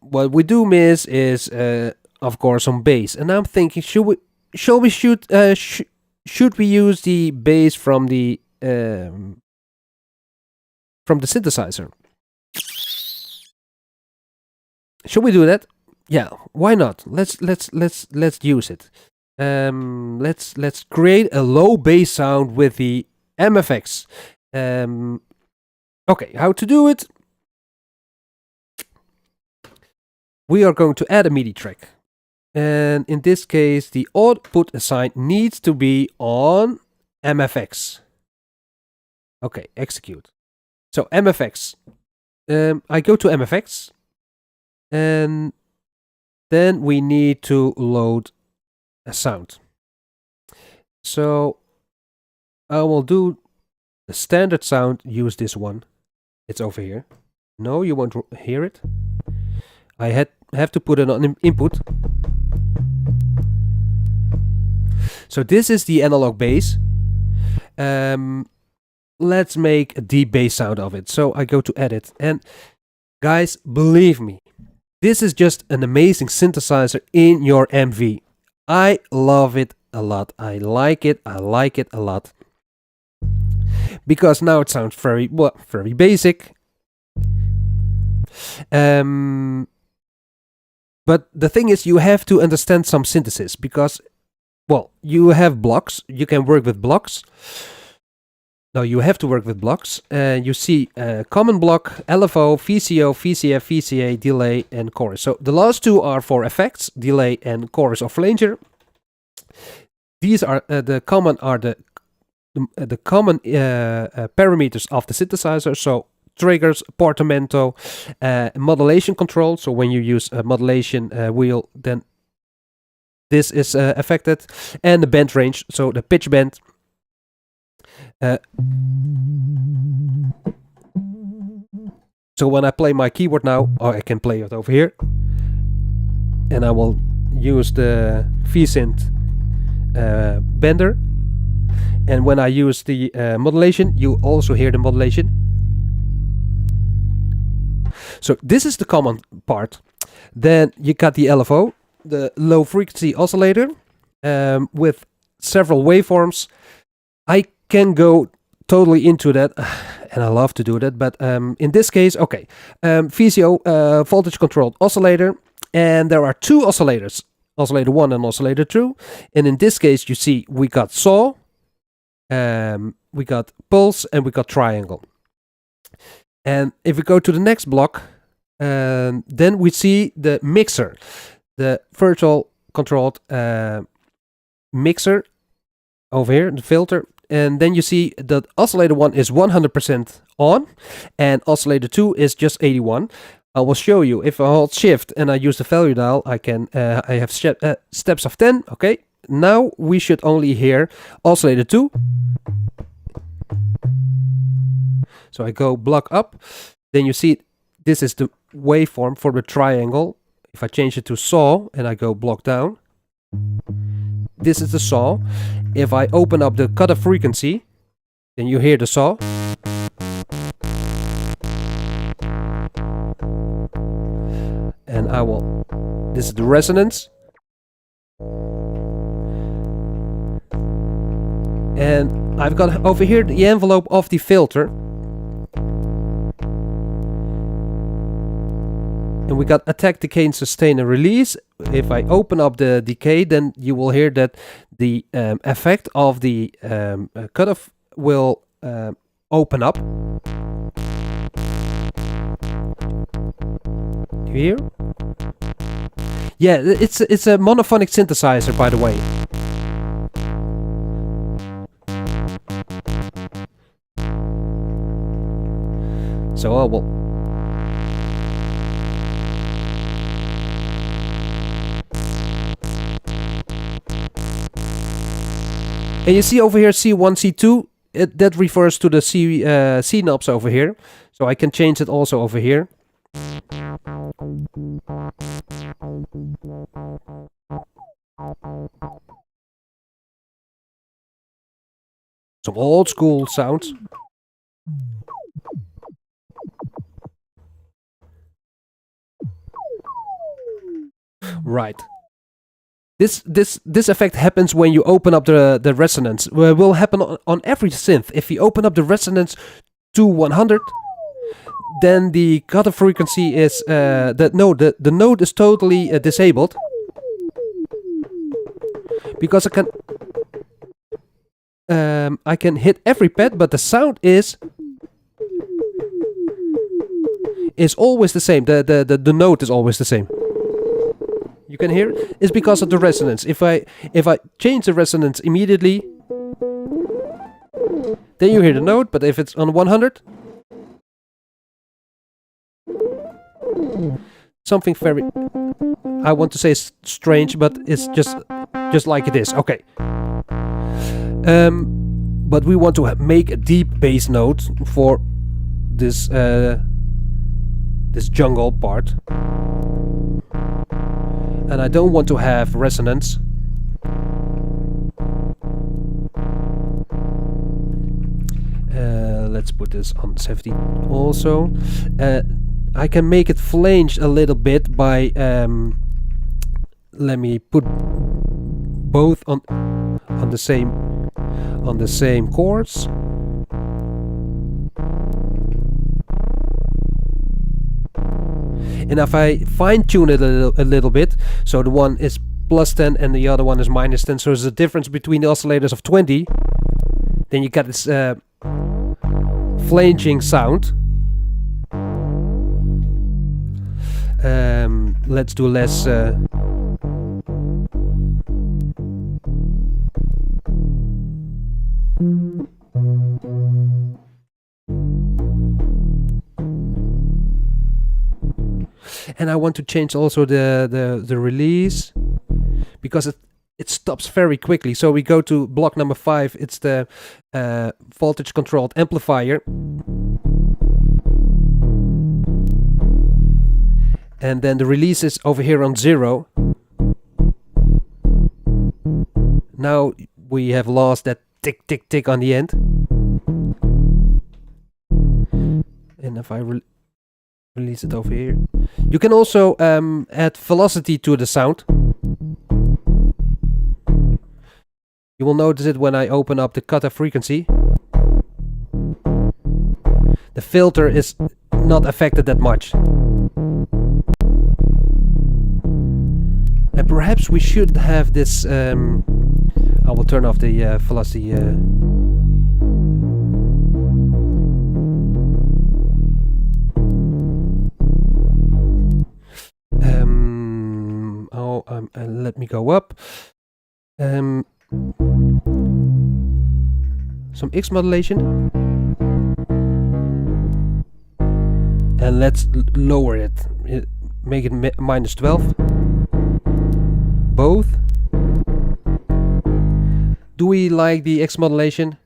[SPEAKER 1] What we do miss is, of course, some bass, and I'm thinking, should we use the bass from the synthesizer? Should we do that? Yeah, why not? Let's use it. Let's create a low bass sound with the MFX. Okay, how to do it? We are going to add a MIDI track. And in this case, the output assigned needs to be on MFX. Okay, execute. So MFX. I go to MFX. And then we need to load a sound. So I will do the standard sound, use this one. It's over here. No, you won't hear it. I have to put it on input. So this is the analog bass. Let's make a deep bass sound of it. So I go to edit, and guys, believe me, this is just an amazing synthesizer in your MV. I love it a lot. I like it a lot. Because now it sounds very basic. But the thing is, you have to understand some synthesis, because, well, you have blocks. You can work with blocks. No, you have to work with blocks. You see common block, LFO, VCO, VCF, VCA, delay, and chorus. So the last two are for effects, delay and chorus or flanger. These are the common parameters of the synthesizer. So triggers, portamento, modulation control. So when you use a modulation wheel, then this is affected, and the band range. So the pitch bend. So when I play my keyboard now, or I can play it over here, and I will use the V-synth bender, and when I use the modulation, you also hear the modulation. So this is the common part. Then you got the LFO, the low frequency oscillator, with several waveforms. I can go totally into that, and I love to do that, but in this case, okay, VCO, voltage controlled oscillator, and there are two oscillators, oscillator 1 and oscillator 2, and in this case, you see we got saw, we got pulse, and we got triangle. And if we go to the next block, then we see the mixer, the virtual controlled mixer over here, the filter. And then you see that oscillator 1 is 100% on, and oscillator 2 is just 81. I will show you. If I hold shift and I use the value dial, I can I have steps of 10. Okay, now we should only hear oscillator 2. So I go block up. Then you see this is the waveform for the triangle. if I change it to saw and I go block down, this is the saw. If I open up the cutoff frequency, then you hear the saw. And I will, this is the resonance. And I've got over here the envelope of the filter. And we got attack, decay, and sustain and release. If I open up the decay, then you will hear that the effect of the cutoff will open up. You hear? Yeah, it's a monophonic synthesizer, by the way. So I will. And you see over here C1, C2, that refers to the C knobs over here. So I can change it also over here. Some old school sounds. Right. This effect happens when you open up the resonance. It will happen on every synth. If you open up the resonance to 100, then the cutoff frequency is the node is totally disabled, because I can hit every pad, but the sound is always the same. The note is always the same. You can hear it. It's because of the resonance. If I change the resonance immediately, then you hear the note. But if it's on 100, something very, I want to say strange, but it's just like it is. Okay. But we want to make a deep bass note for this this jungle part. And I don't want to have resonance. Let's put this on 70 also. I can make it flange a little bit by let me put both on the same chords. And if I fine-tune it a little bit, so the one is plus 10 and the other one is minus 10, so there's a difference between the oscillators of 20, then you get this flanging sound. Let's do less. And I want to change also the release, because it stops very quickly. So we go to block number 5. It's the voltage controlled amplifier. And then the release is over here on 0. Now we have lost that tick tick tick on the end. And if I release it over here, you can also add velocity to the sound. You will notice it when I open up the cutoff frequency. The filter is not affected that much. And perhaps we should have this. I will turn off the velocity. Let me go up. Some X modulation. And let's lower it. Make it minus 12. Both. Do we like the X modulation?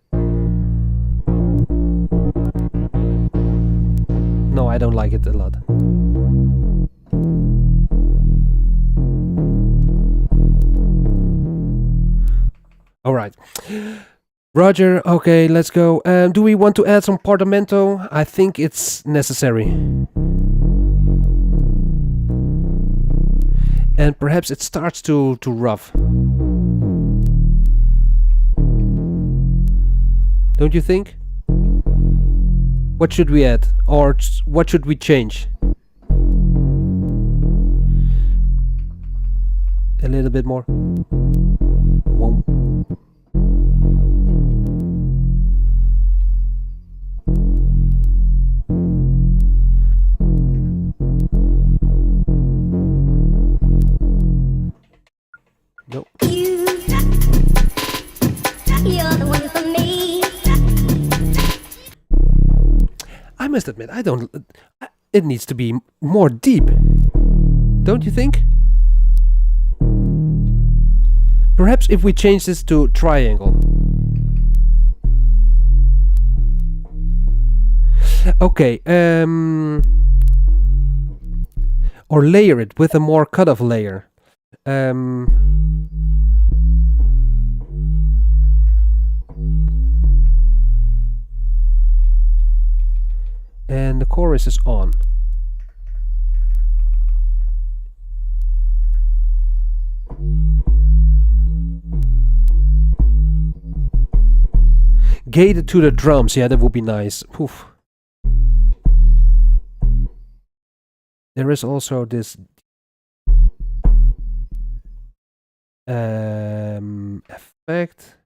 [SPEAKER 1] No, I don't like it a lot. All right. Roger, okay, let's go. Do we want to add some portamento? I think it's necessary. And perhaps it starts to rough. Don't you think? What should we add? Or what should we change? A little bit more. One. No.
[SPEAKER 2] You're the one for me.
[SPEAKER 1] I must admit, I don't. It needs to be more deep. Don't you think? Perhaps if we change this to triangle. Okay, or layer it with a more cutoff layer. And the chorus is on. Gated to the drums, yeah, that would be nice. Oof. There is also this effect.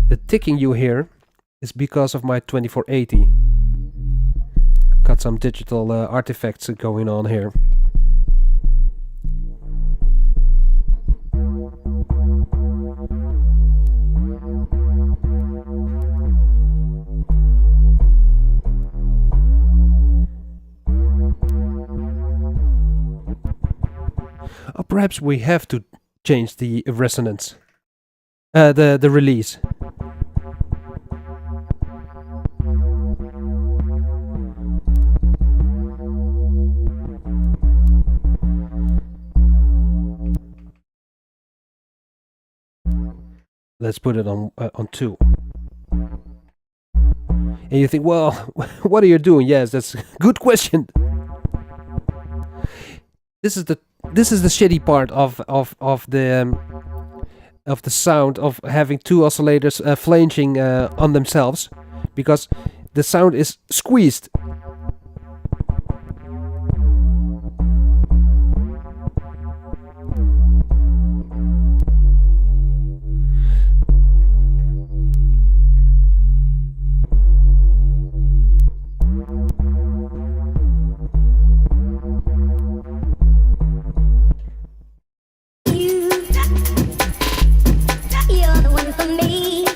[SPEAKER 1] The ticking you hear is because of my 2480. Got some digital artifacts going on here. Or perhaps we have to change the resonance. The release. Let's put it on 2. And you think, well, what are you doing? Yes, that's a good question. This is the shitty part of the sound of having two oscillators flanging on themselves, because the sound is squeezed.
[SPEAKER 2] You're the one for me.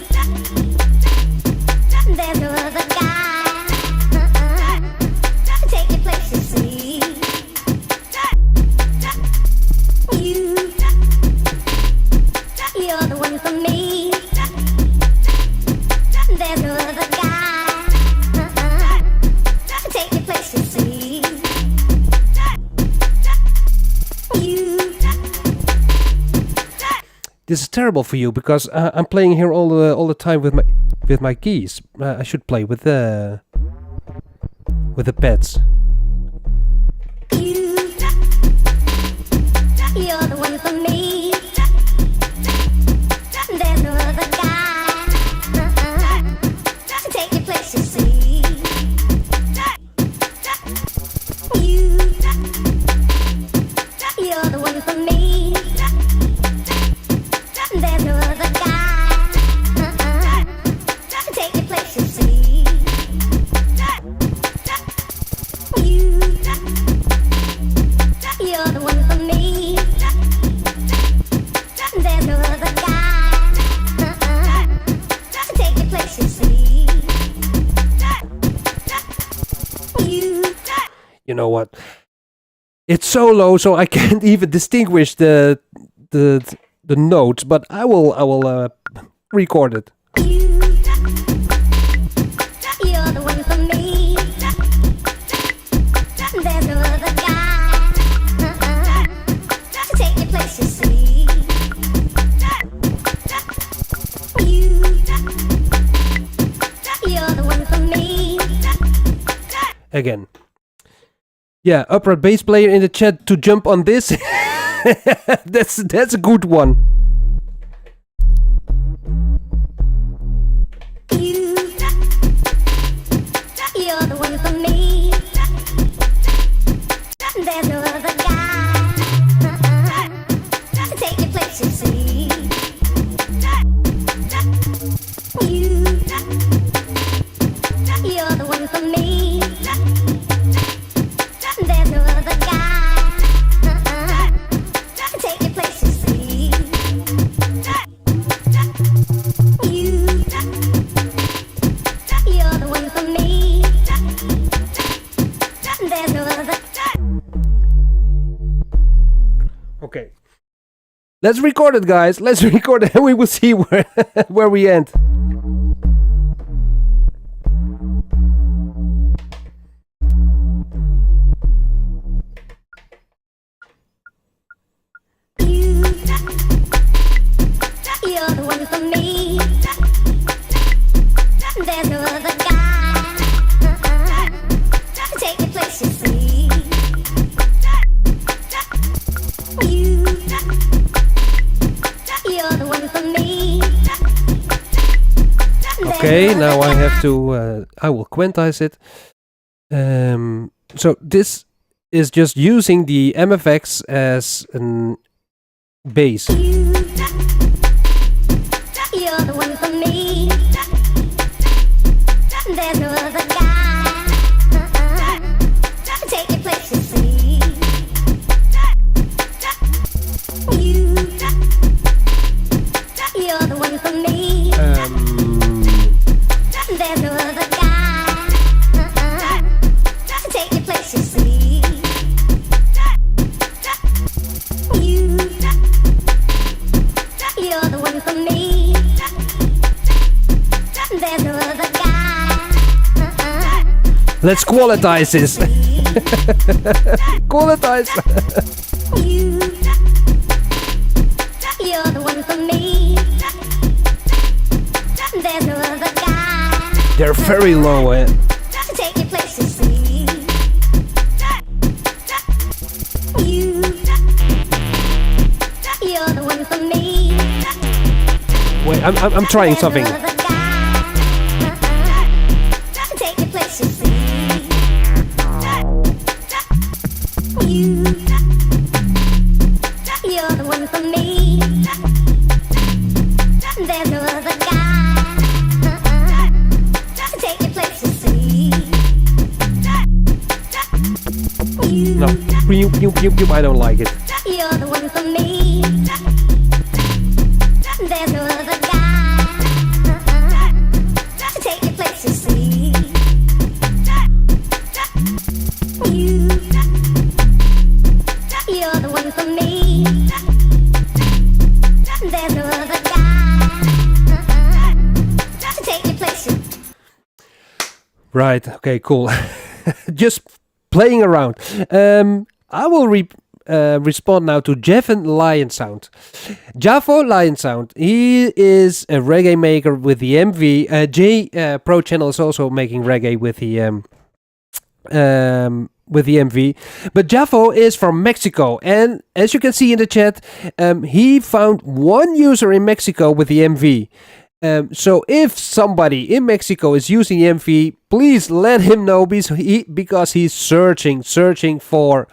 [SPEAKER 2] There's no other guy. Take your place, you see. You're the one for me. There's no other guy. Take your place, you see.
[SPEAKER 1] This is terrible for you because I'm playing here all the time with my keys. I should play with the pads.
[SPEAKER 2] You're the one for me. There's no other guy. Take your place, you see. You're the one for me. There's no other guy. Take your place, you see. You're the one for me. There's no other guy. Take your place, you see.
[SPEAKER 1] You know what? It's so low, so I can't even distinguish the the notes, but I will record it.
[SPEAKER 2] You're the one for me. There's no other guy to take your place, you see. You're the one for me.
[SPEAKER 1] Again. Yeah, upright bass player in the chat to jump on this. That's a good one.
[SPEAKER 2] You're the one for me. There's no other guy to take your place, you see. You're the one for me. There's no other guy to take your place, you see. You're the one for me. There's no other.
[SPEAKER 1] Okay. Let's record it, guys. Let's record it and we will see where we end.
[SPEAKER 2] You're the one for me. There's no other guy to take your place, you see. You're the one for me.
[SPEAKER 1] Okay, now I have to. I will quantize it. So this is just using the MFX as an bass.
[SPEAKER 2] You're the one for me. There's no other guy to take your place, you see. You're the one for me. There's no other guy to take your place, you see. You're the one for me. There's no other guy.
[SPEAKER 1] Let's quantize this. Quantize.
[SPEAKER 2] You're the one for me. There's no other guy
[SPEAKER 1] They're very low, eh?
[SPEAKER 2] to take your place, you see. You're the one for me.
[SPEAKER 1] Wait, I'm trying something.
[SPEAKER 2] There's no other guy to take your place, you see. You're the one for me. There's no other guy to take your place, you see.
[SPEAKER 1] No, I don't like it.
[SPEAKER 2] You're the one for me. There's no other guy to take your place, you see. You're the one for me. There's no other guy to take your place.
[SPEAKER 1] Right. Okay. Cool. Just playing around. I will respond now to Jeffin Lion Sound. Javo Lion Sound. He is a reggae maker with the MV. J Pro Channel is also making reggae with the MV. But Javo is from Mexico, and as you can see in the chat, he found one user in Mexico with the MV. So if somebody in Mexico is using the MV, please let him know because he's searching for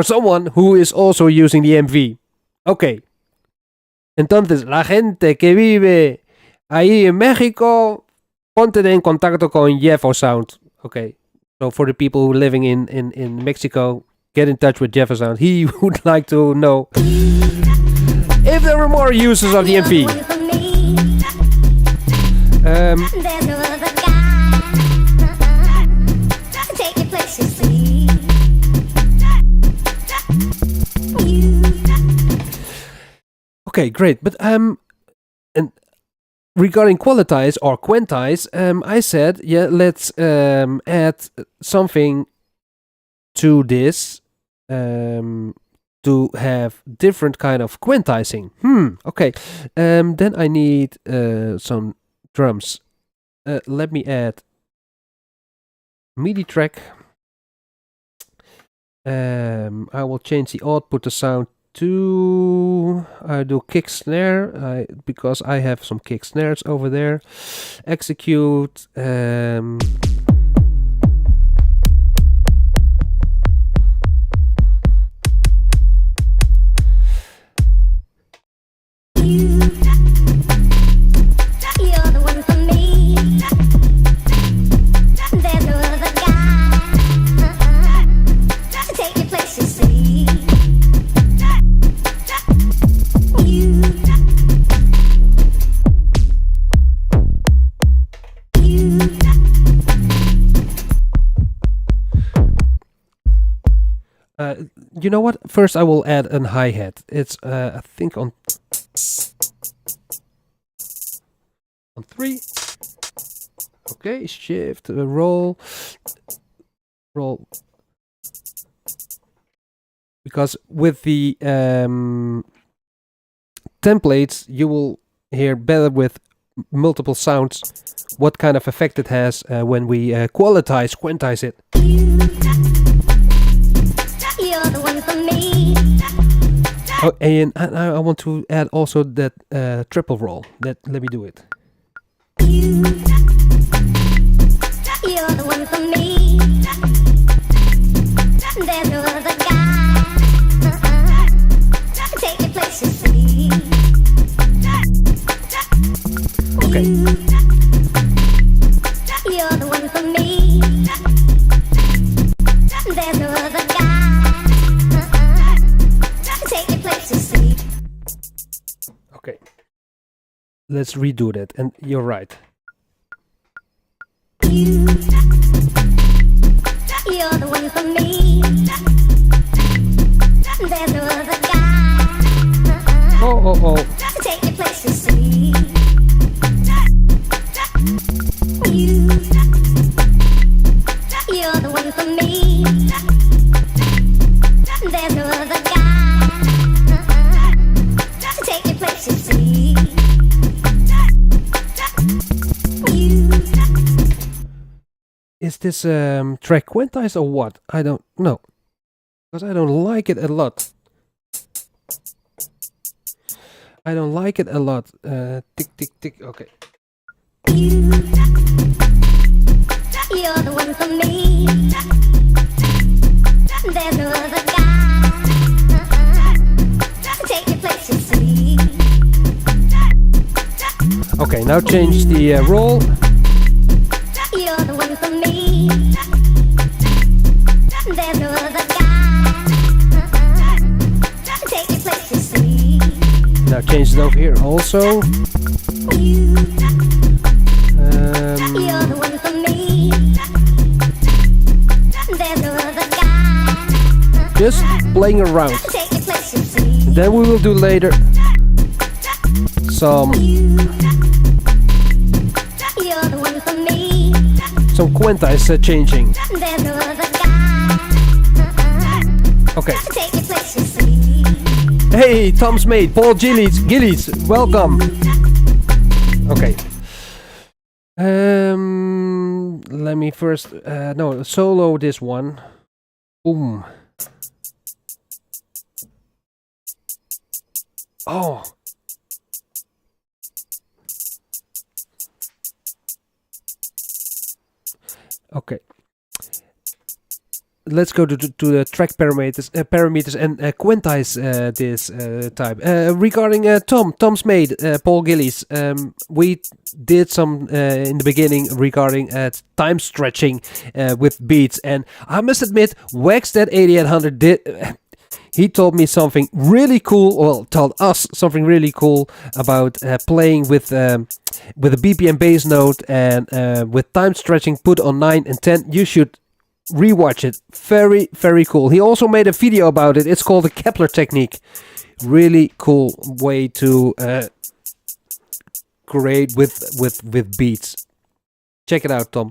[SPEAKER 1] someone who is also using the MV. Okay. Entonces, la gente que vive ahí en México, ponte en contacto con Javo Sound. Okay. So for the people who are living in Mexico, get in touch with Javo Sound. He would like to know if there are more users of the MV.
[SPEAKER 2] There's no other guy to take your place, you see.
[SPEAKER 1] Okay, great. But and regarding quantize or quantize, I said, yeah, let's add something to this to have different kind of quantizing. Okay. Then I need some drums. Let me add MIDI track. I will change the output to sound to I do kick snare because I have some kick snares over there. Execute.
[SPEAKER 2] You're the one for me. There's no other guy to take your place, you see.
[SPEAKER 1] You know what? First, I will add a hi-hat. It's I think on 3. Okay, shift, roll. Because with the templates, you will hear better with multiple sounds what kind of effect it has when we quantize it.
[SPEAKER 2] You're the one for me.
[SPEAKER 1] Oh, and I want to add also that triple roll. Let me do it.
[SPEAKER 2] You're the one for me. There's no other guy to take your place, you see.
[SPEAKER 1] Okay.
[SPEAKER 2] You're the one for me. There's no other guy to take your place, you see.
[SPEAKER 1] Okay. Let's redo that. And you're right.
[SPEAKER 2] You're the one for me. There's no other guy
[SPEAKER 1] Oh.
[SPEAKER 2] to take your place, you see. You're the one for me. There's no other guy to take your place, you see.
[SPEAKER 1] Is this track quantized or what? I don't know. Because I don't like it a lot. I don't like it a lot. Tick, tick, tick. Okay.
[SPEAKER 2] You're the one for me. There's no other guy to take your place, you see.
[SPEAKER 1] Okay, now change the roll.
[SPEAKER 2] You're the one for me. There's no other guy to take your place, you see.
[SPEAKER 1] Now change it over here also.
[SPEAKER 2] You're the one for me. There's no other guy
[SPEAKER 1] Just playing around.
[SPEAKER 2] to take your place, you see.
[SPEAKER 1] Then we will do later some
[SPEAKER 2] You're the one for me.
[SPEAKER 1] quantize changing.
[SPEAKER 2] There's no other guy
[SPEAKER 1] Okay.
[SPEAKER 2] to take your place, you see.
[SPEAKER 1] Hey, Tom's mate, Paul Gillies, welcome. Okay. Let me first solo this one. Boom. Oh. Okay. Let's go to the track parameters and quantize this type. Regarding Tom's mate, Paul Gillies, we did some in the beginning regarding time stretching with beats, and I must admit, MV-8800 did. He told me something really cool, well, told us something really cool about playing with a BPM bass note and with time stretching put on 9 and 10. You should rewatch it. Very, very cool. He also made a video about it. It's called the Kepler technique. Really cool way to create with beats. Check it out, Tom.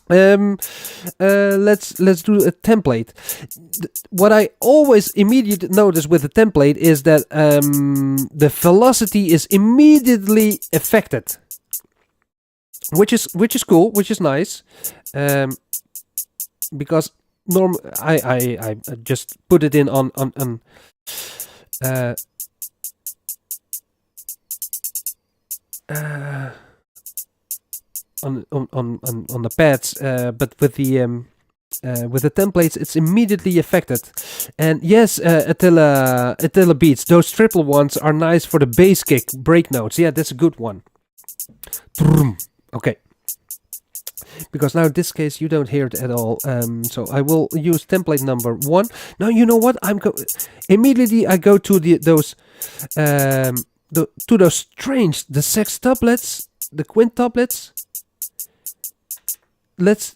[SPEAKER 1] Let's do a template. What I always immediately notice with a template is that the velocity is immediately affected, which is cool, which is nice, because I just put it in on the pads, but with the templates, it's immediately affected. And yes, Attila beats. Those triple ones are nice for the bass kick break notes. Yeah, that's a good one. Okay. Because now in this case you don't hear it at all. So I will use template number 1. Now you know what? Immediately I go to those strange the sextuplets, the quintuplets. Let's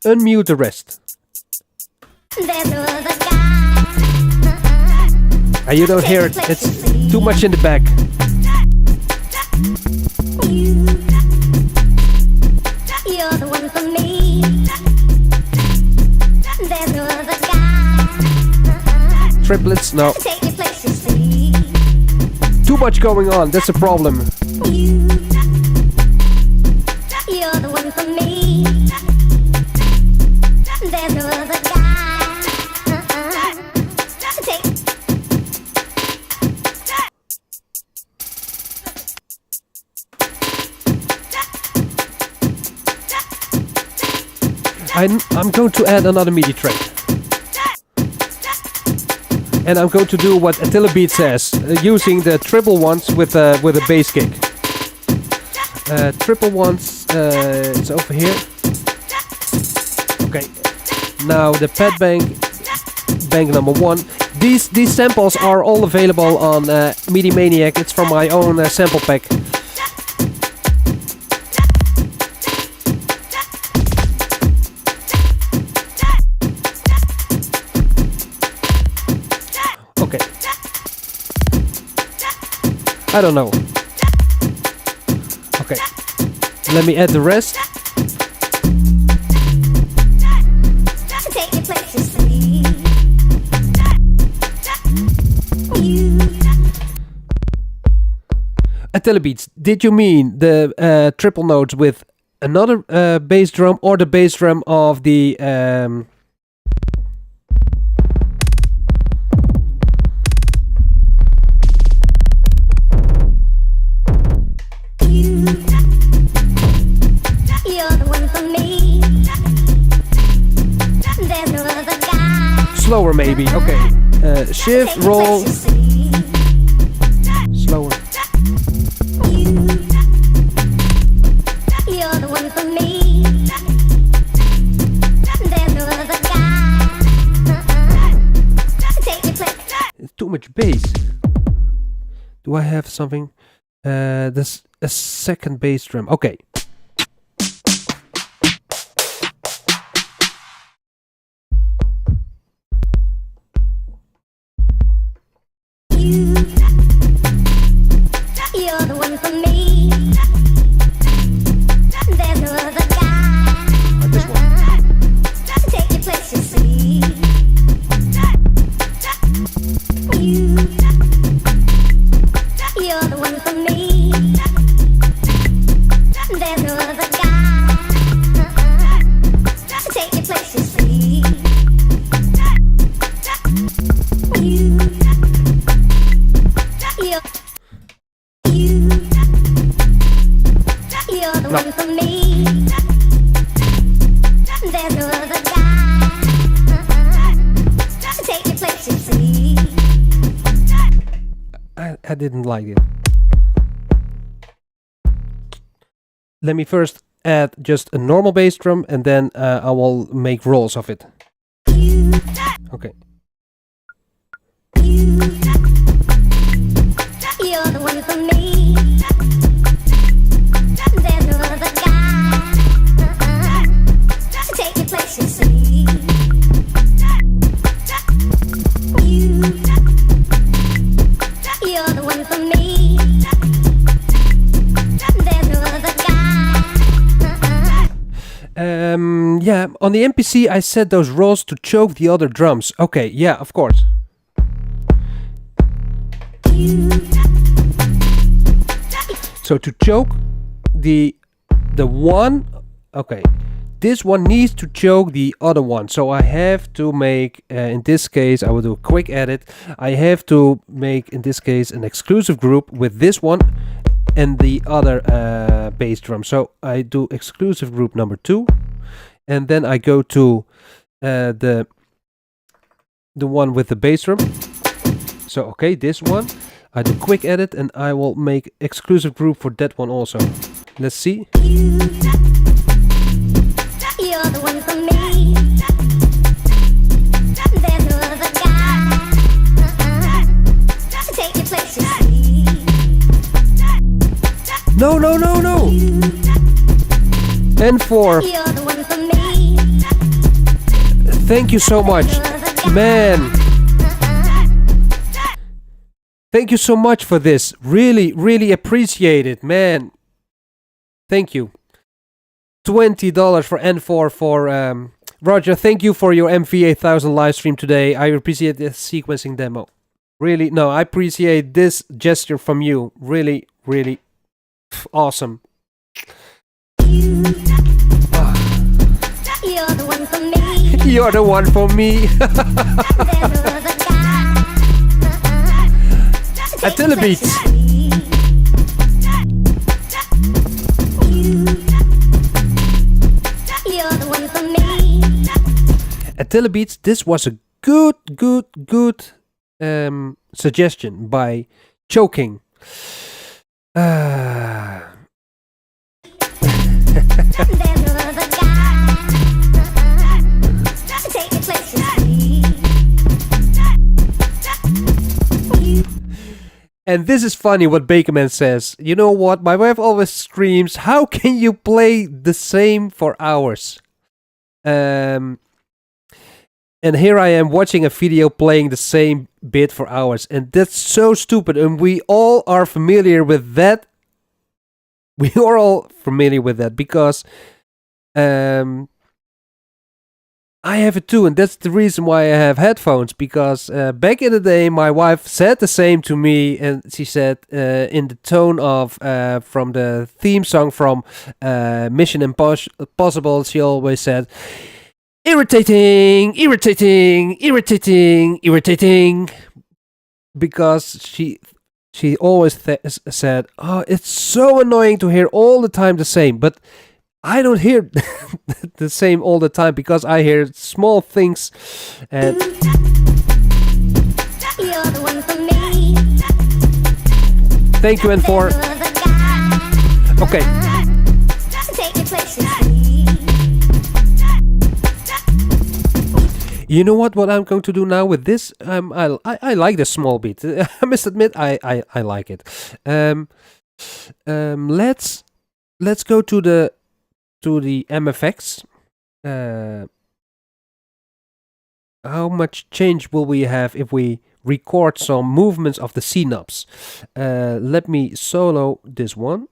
[SPEAKER 1] unmute the rest. And you don't hear it. It's too much in the back.
[SPEAKER 2] You're the one for me. There's no other guy.
[SPEAKER 1] Triplets, no.
[SPEAKER 2] Take me places to see.
[SPEAKER 1] Too much going on. That's a problem.
[SPEAKER 2] You're the one for me. There's no other guy. Take.
[SPEAKER 1] I'm going to add another MIDI track. And I'm going to do what Attila Beat says, using the triple ones with a bass kick. Triple ones, it's over here. Okay. Now the pad bank number 1. These samples are all available on MIDI Maniac. It's from my own sample pack. Okay. I don't know. Okay. Let me add the rest.
[SPEAKER 2] Take me places to see.
[SPEAKER 1] Attila Beats, did you mean the triple notes with another bass drum or the bass drum of the
[SPEAKER 2] You're the one for me. There's no other guy.
[SPEAKER 1] slower maybe? Okay. Shift,
[SPEAKER 2] Take me
[SPEAKER 1] roll,
[SPEAKER 2] places to see.
[SPEAKER 1] slower.
[SPEAKER 2] You're the one for me. There's no other guy. Take me places.
[SPEAKER 1] It's too much bass. Do I have something? This a second bass drum. Okay.
[SPEAKER 2] You're the one for me. There's no other guy.
[SPEAKER 1] This one.
[SPEAKER 2] Take me places to see. You're the one for me. There's no other guy. Take me places to see. You're the one for me. There's no other guy. Take me places to see.
[SPEAKER 1] I didn't like it. Let me first add just a normal bass drum and then I will make rolls of it. Okay.
[SPEAKER 2] You're the one for me. There's no other guy. Take me places to see.
[SPEAKER 1] On the MPC, I set those rolls to choke the other drums. Okay, yeah, of course. So to choke the one, okay, this one needs to choke the other one. So I have to make, in this case, I will do a quick edit. I have to make, in this case, an exclusive group with this one and the other bass drum. So I do exclusive group number 2, and then I go to the one with the bass drum. So okay, this one. I do quick edit, and I will make exclusive group for that one also. Let's see.
[SPEAKER 2] You're the one for me. There's no other guy. Take your place, you see.
[SPEAKER 1] No. N4.
[SPEAKER 2] You're the one for me.
[SPEAKER 1] Thank you so much, man. Thank you so much for this. Really, really appreciate it, man. Thank you. $20 for N4 for Roger. Thank you for your MV-8000 live stream today. I appreciate the sequencing demo. Really, no, I appreciate this gesture from you. Really, really awesome.
[SPEAKER 2] You're the one for me.
[SPEAKER 1] You're the one for me.
[SPEAKER 2] There's no other guy.
[SPEAKER 1] Attila Beats.
[SPEAKER 2] You're the one for me.
[SPEAKER 1] Attila Beats. This was a good suggestion by choking.
[SPEAKER 2] There's no other guy. Take your place, you see.
[SPEAKER 1] And this is funny what Bakerman says. You know what? My wife always screams, how can you play the same for hours? And here I am watching a video playing the same bit for hours. And that's so stupid. And we all are familiar with that. We are all familiar with that because I have it too, and that's the reason why I have headphones, because back in the day my wife said the same to me, and she said in the tone of from the theme song from Mission Impossible, she always said, irritating, because she always said, oh, it's so annoying to hear all the time the same, but I don't hear the same all the time because I hear small things. And
[SPEAKER 2] You're the one for me.
[SPEAKER 1] Thank you, N4.
[SPEAKER 2] No other guy.
[SPEAKER 1] Okay.
[SPEAKER 2] Take your place, you see.
[SPEAKER 1] You know what I'm going to do now with this? I like the small beat. I must admit, I like it. Let's go to the MFX. How much change will we have if we record some movements of the C knobs? Let me solo this one.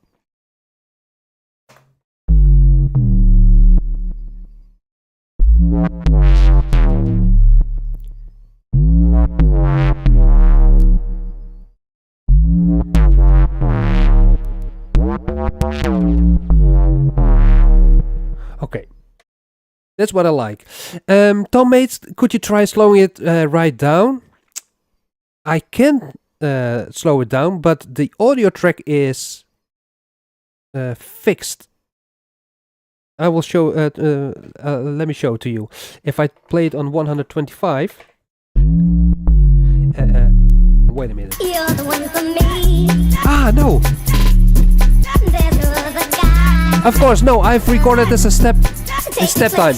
[SPEAKER 1] Okay, that's what I like. Tom Mates, could you try slowing it right down? I can slow it down, but the audio track is fixed. I will show. Let me show it to you. If I play it on 125. Wait a minute.
[SPEAKER 2] You're the one for me.
[SPEAKER 1] Ah, no.
[SPEAKER 2] There's no other guy.
[SPEAKER 1] Of course, no. I've recorded this a step time.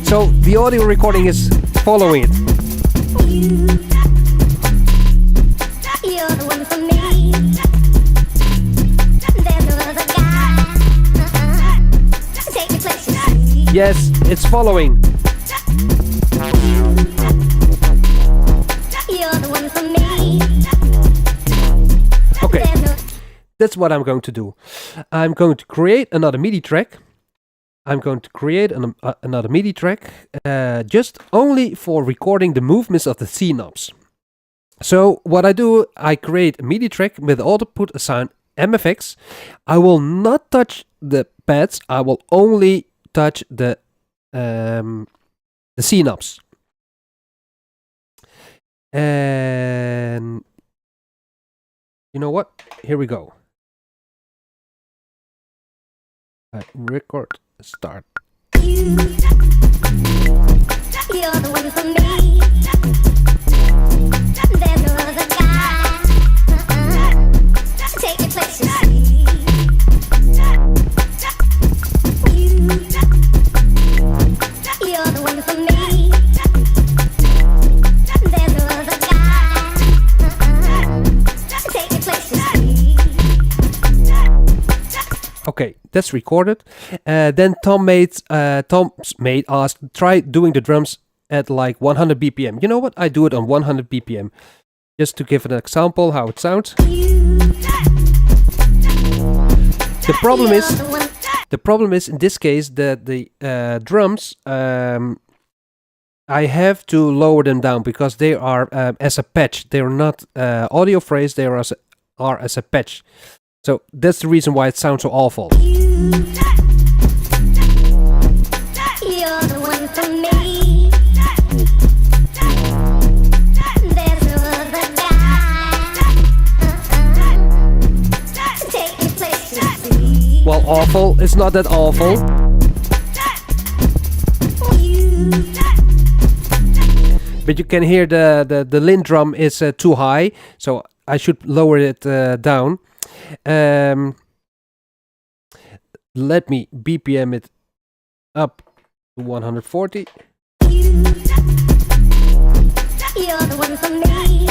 [SPEAKER 1] So the audio recording is following it.
[SPEAKER 2] You're the one for me. There's no other guy. Take your place, you see.
[SPEAKER 1] Yes, it's following.
[SPEAKER 2] You're the one for me.
[SPEAKER 1] Okay,
[SPEAKER 2] There's no
[SPEAKER 1] that's what I'm going to do. I'm going to create another MIDI track. I'm going to create another MIDI track just only for recording the movements of the C knobs. So what I do, I create a MIDI track with output assigned MFX. I will not touch the pads. I will only touch the C knobs. And you know what? Here we go. I record, start.
[SPEAKER 2] You're the one for me. There's no other guy. Take your place, you see. You're the one for me. There's no other guy. Take your place, you see.
[SPEAKER 1] Okay, that's recorded. Then Tom's mate asked, try doing the drums at like 100 BPM. You know what? I do it on 100 BPM. Just to give an example how it sounds. The problem is in this case that the drums, I have to lower them down because they are as a patch. They are not audio phrase. They are as a patch. So that's the reason why it sounds so awful.
[SPEAKER 2] You're the one for me. There's no other guy. Take your place, you see.
[SPEAKER 1] Well, awful. It's not that awful. But you can hear the Lin drum is too high, so I should lower it down. Let me BPM it up to 140.
[SPEAKER 2] You're the one for me.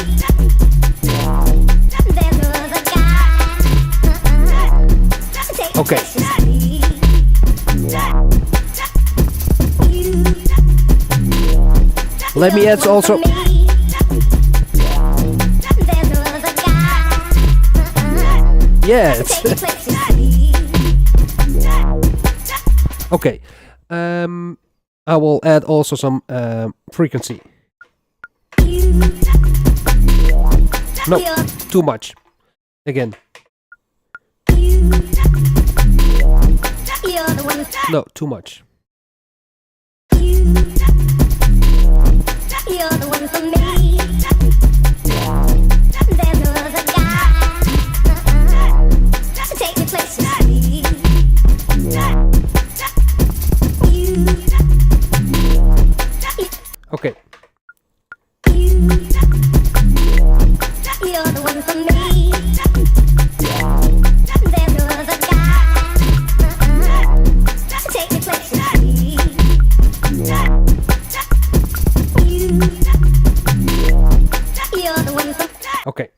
[SPEAKER 2] There's no other guy. Take your
[SPEAKER 1] Okay.
[SPEAKER 2] place, you see.
[SPEAKER 1] Let me add also. Yeah, it's okay. I will add also some frequency. No, too much. Again. No, too much.
[SPEAKER 2] You're the one for me. There's no other guy. Take your place, you see.
[SPEAKER 1] Okay.
[SPEAKER 2] You're the one for me. There's no other guy. Take your place, you see. You're the one for
[SPEAKER 1] Okay.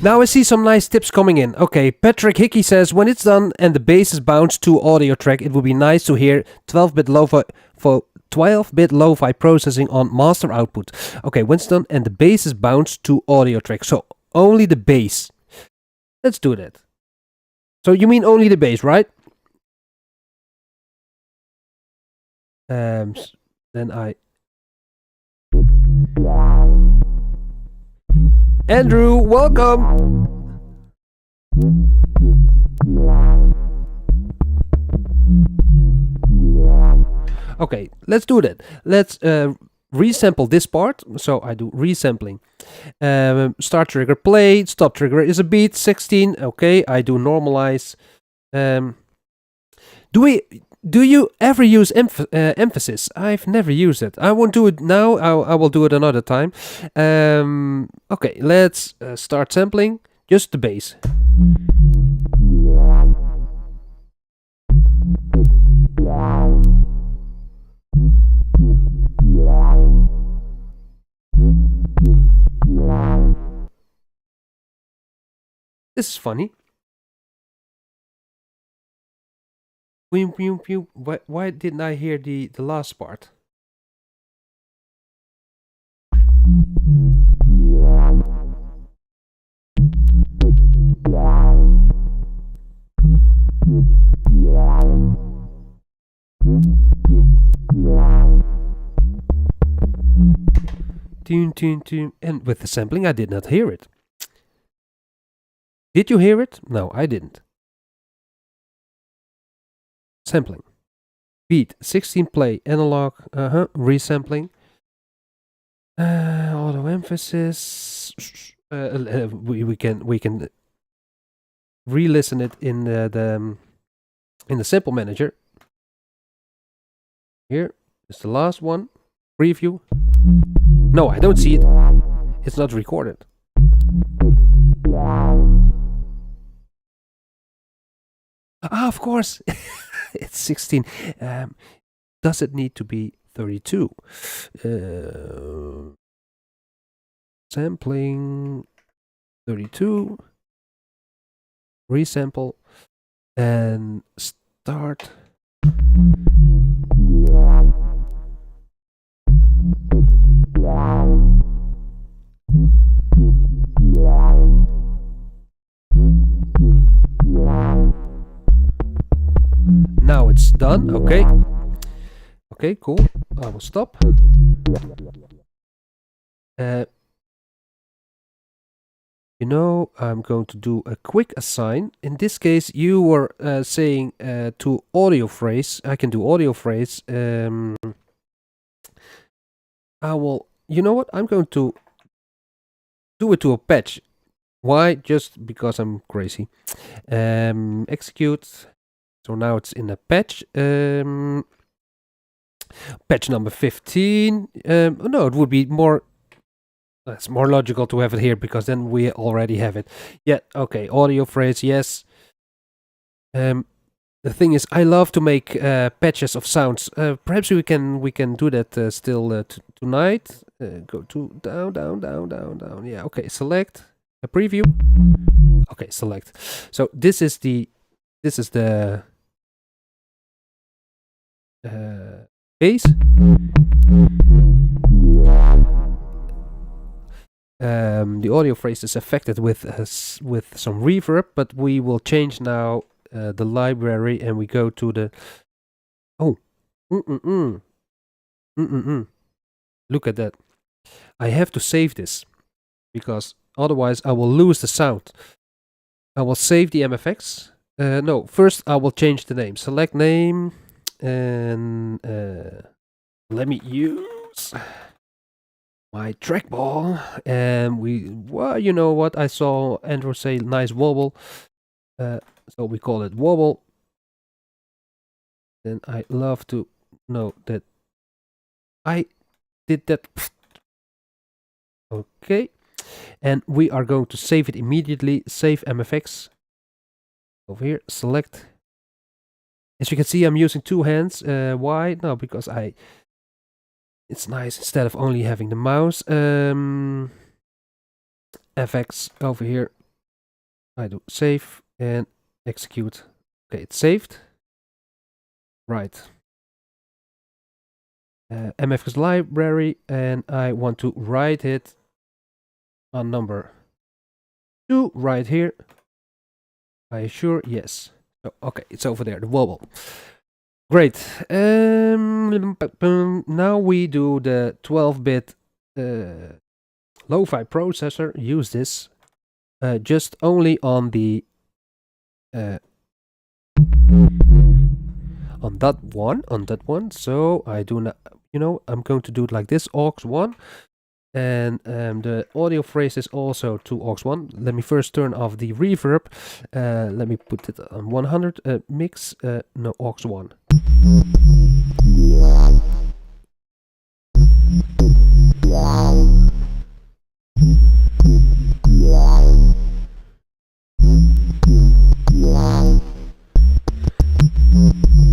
[SPEAKER 1] Now I see some nice tips coming in. Okay, Patrick Hickey says, when it's done and the bass is bounced to audio track, it would be nice to hear 12-bit lo-fi processing on master output. Okay, when it's done and the bass is bounced to audio track. So only the bass. Let's do that. So you mean only the bass, right? Then I... Andrew, welcome! Okay, let's do that. Let's resample this part. So I do resampling. Start trigger play, stop trigger is a beat, 16. Okay, I do normalize. Do you ever use emphasis? I've never used it. I won't do it now. I will do it another time. Okay, let's start sampling. Just the bass. This is funny. Why didn't I hear the last part? Tune, tune, tune. And with the sampling, I did not hear it. Did you hear it? No, I didn't. Sampling. Beat, 16 play, analog, resampling. Auto emphasis. We can re-listen it in the sample manager. Here is the last one. Preview. No, I don't see it. It's not recorded. Ah, of course. It's 16. Does it need to be 32? Sampling 32. Resample and start. Now it's done. Okay. Okay, cool. I will stop. You know, I'm going to do a quick assign. In this case, you were saying to audio phrase. I can do audio phrase. I will. You know what? I'm going to do it to a patch. Why? Just because I'm crazy. Execute. So now it's in a patch. Patch number 15. No, it would be more. It's more logical to have it here because then we already have it. Yeah. Okay. Audio phrase. Yes. The thing is, I love to make patches of sounds. Perhaps we can do that still tonight. Go to down. Yeah. Okay. Select a preview. Okay. Select. So this is the bass. The audio phrase is affected with some reverb, but we will change now the library and we go to the. Oh, look at that! I have to save this because otherwise I will lose the sound. I will save the MFX. No, first I will change the name. Select name and let me use my trackball, and well, you know what? I saw Andrew say nice wobble, so we call it wobble. And I love to know that I did that. Okay, and we are going to save it immediately. Save MFX. Over here, select. As you can see, I'm using two hands. Why? No, because it's nice instead of only having the mouse. FX over here. I do save and execute. Okay, it's saved. Right. MFX library, and I want to write it on number 2 right here. Are you sure? Yes. Oh, okay, it's over there, the wobble. Great. Now we do the 12-bit lo-fi processor. Use this just only on the on that one. So I do not, I'm going to do it like this: aux1, and the audio phrase is also to aux1. Let me first turn off the reverb. Let me put it on 100. Mix no aux1.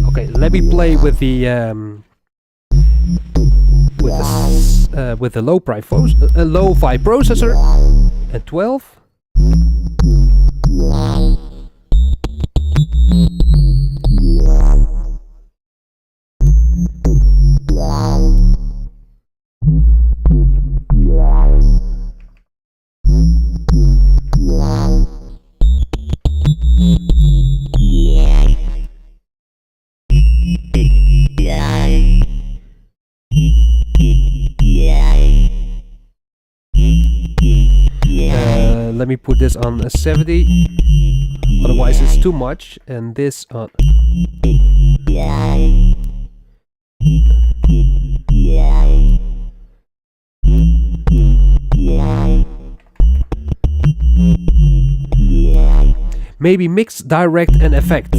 [SPEAKER 1] Okay, let me play with the lo-fi processor at 12. Let me put this on a 70. Otherwise it's too much. And this on... Maybe mix, direct, and effect.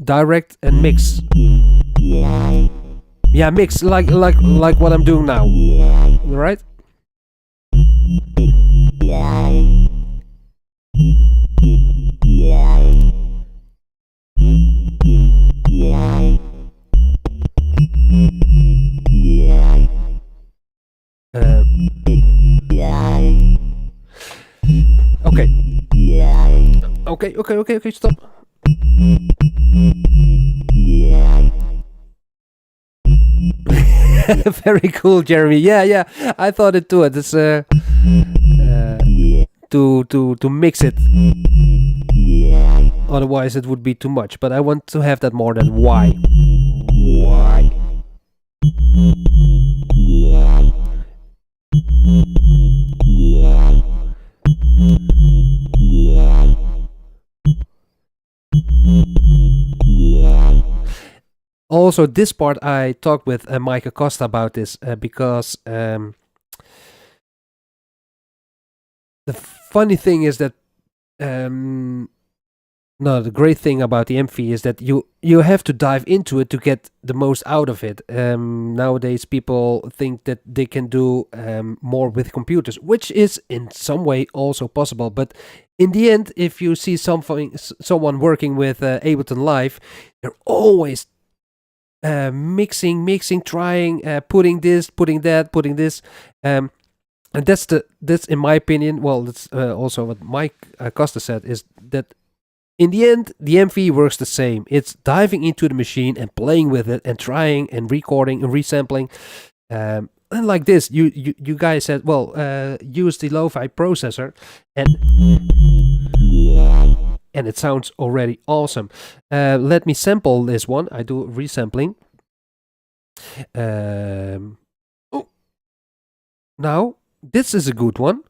[SPEAKER 1] Direct and mix. Yeah, mix like what I'm doing now. Right? Okay, stop. Very cool, Jeremy. Yeah, I thought it too. It's to mix it. Otherwise, it would be too much. But I want to have that more than why. Also, this part I talked with Mike Acosta about this because the funny thing is that the great thing about the MV is that you have to dive into it to get the most out of it. Nowadays, people think that they can do more with computers, which is in some way also possible. But in the end, if you see someone working with Ableton Live, they're always mixing, trying, putting this, putting that, putting this, and that's in my opinion. Well, that's also what Mike Costa said, is that in the end the MV works the same. It's diving into the machine and playing with it and trying and recording and resampling. And like this, you guys said, well, use the lo-fi processor, and it sounds already awesome. Let me sample this one. I do resampling. Now, this is a good one.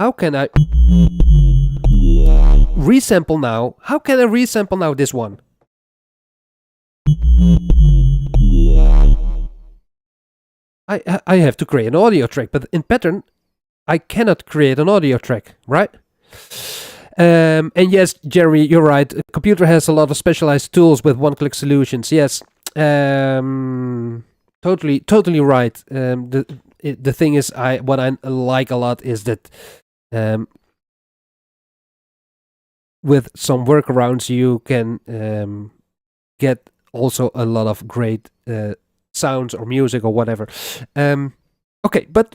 [SPEAKER 1] How can I resample now? How can I resample now this one? I have to create an audio track, but in Pattern, I cannot create an audio track, right? And yes, Jeremy, you're right. The computer has a lot of specialized tools with one-click solutions. Yes, totally right. The thing is, what I like a lot is that with some workarounds you can get also a lot of great sounds or music or whatever. Okay, but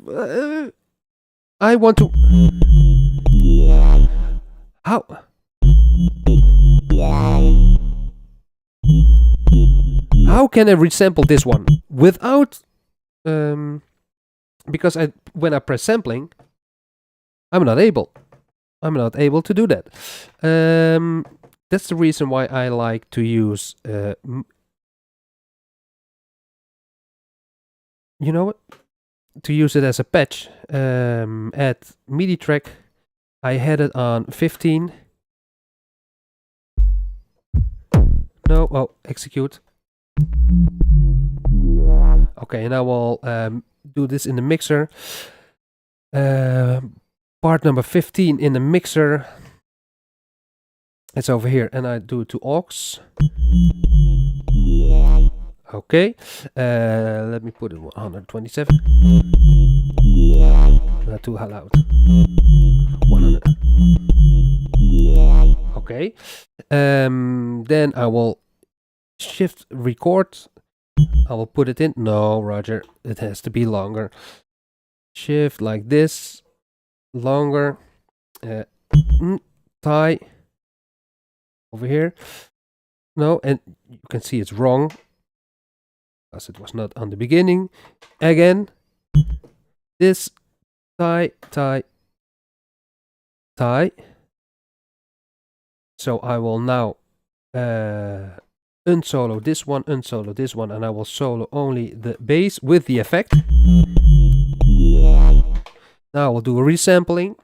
[SPEAKER 1] I want to... How can I resample this one without... because when I press sampling, I'm not able to do that. That's the reason why I like to use... you know what? To use it as a patch. Add MIDI track. I had it on 15. No, oh, execute. Okay, and I will do this in the mixer. Part number 15 in the mixer. It's over here, and I do it to aux. Okay, let me put it 127. Not too loud. 100. Okay, then I will shift record. I will put it in. No, Roger, it has to be longer. Shift like this, longer. Tie over here. No, and you can see it's wrong, because it was not on the beginning. Again, this tie. So I will now unsolo this one, unsolo this one, and I will solo only the bass with the effect. Now we'll do a resampling.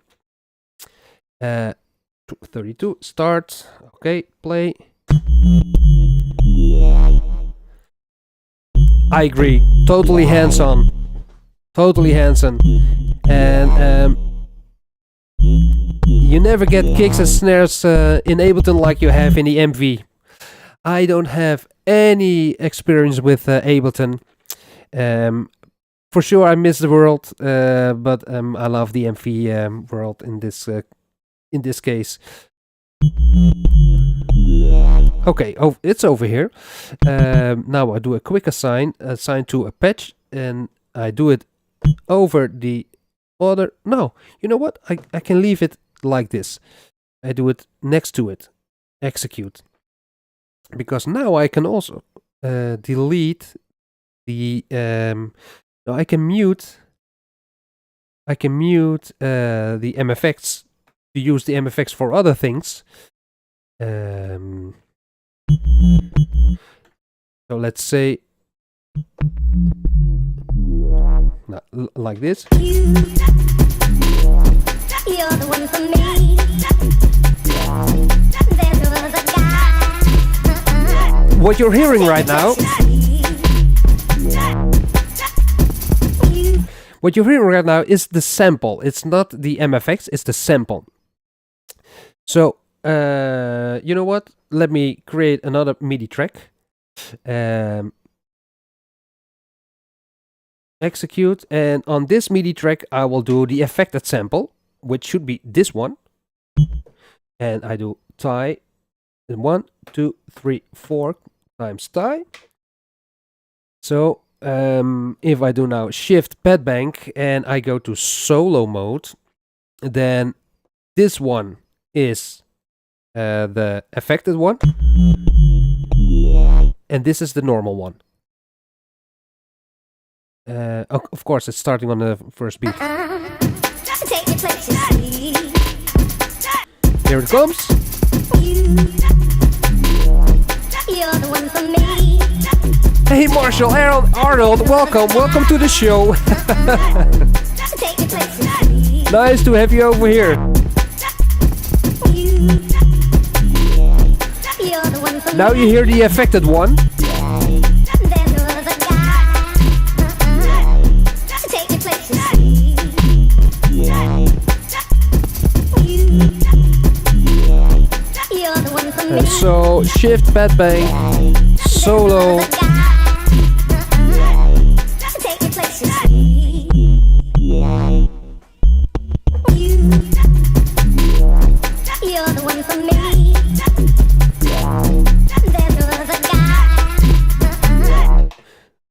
[SPEAKER 1] 32, start. Okay, play. I agree. Totally hands-on. Totally hands-on. And you never get kicks and snares in Ableton like you have in the MV. I don't have any experience with Ableton. For sure, I miss the world, but I love the MV world in this case. Okay, it's over here. Now I do a quick assign to a patch, and I do it over the other. No, you know what? I can leave it like this. I do it next to it. Execute. Because now I can also delete the. No, I can mute. I can mute the MFX to use the MFX for other things. So let's say like this.
[SPEAKER 2] You're the one for me. There's no other guy.
[SPEAKER 1] What you're hearing right now. What you're hearing right now is the sample. It's not the MFX, it's the sample. So, you know what? Let me create another MIDI track. Execute, and on this MIDI track I will do the affected sample, which should be this one. And I do tie, and 1, 2, 3, 4 times tie. So, if I do now shift pad bank and I go to solo mode, then this one is the affected one, and this is the normal one. Of course, it's starting on the first beat. Here it comes.
[SPEAKER 2] You're the one for me.
[SPEAKER 1] Hey Marshall Arnold, welcome to the show.
[SPEAKER 2] Take your place.
[SPEAKER 1] Nice to have you over here.
[SPEAKER 2] You're the one for
[SPEAKER 1] Now you hear the affected one.
[SPEAKER 2] There's no other guy. Take your place. You're the one for me.
[SPEAKER 1] So shift pad bank, solo.
[SPEAKER 2] Take your place. You're the one for me. There's no other guy.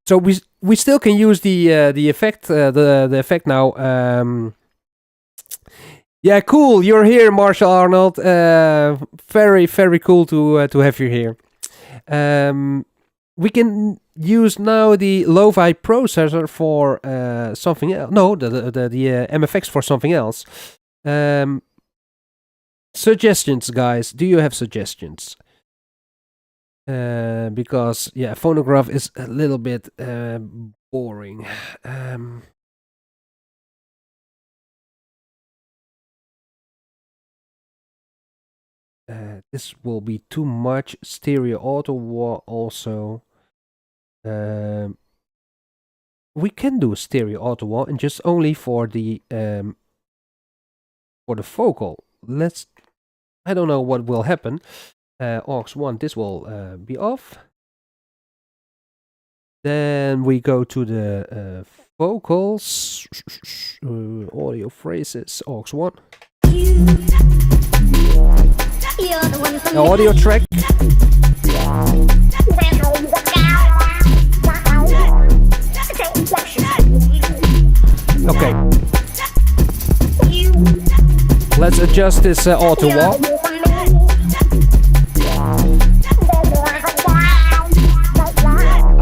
[SPEAKER 1] So we still can use the effect the effect now. Yeah, cool. You're here, Marshall Arnold. Very cool to have you here. We can use now the lo-fi processor for something else. No, the MFX for something else. Suggestions, guys. Do you have suggestions? Because yeah, phonograph is a little bit boring. This will be too much. Stereo auto also. We can do stereo auto and just only for the vocal. I don't know what will happen. Aux 1, this will be off. Then we go to the vocals, audio phrases, aux 1. The audio track. Okay. Let's adjust this auto wall.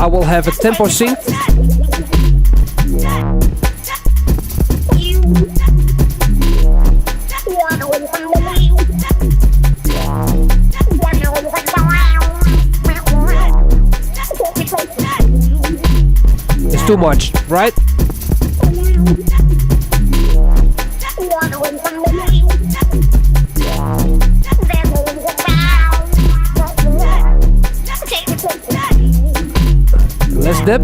[SPEAKER 1] I will have a tempo sync. too much, right? Let's dip.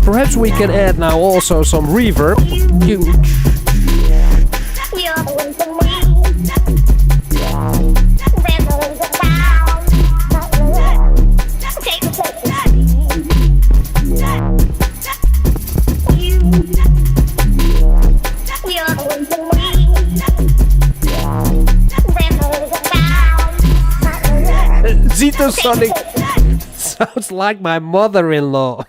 [SPEAKER 1] Perhaps we can add now also some reverb. Zito Sonic sounds like my mother-in-law.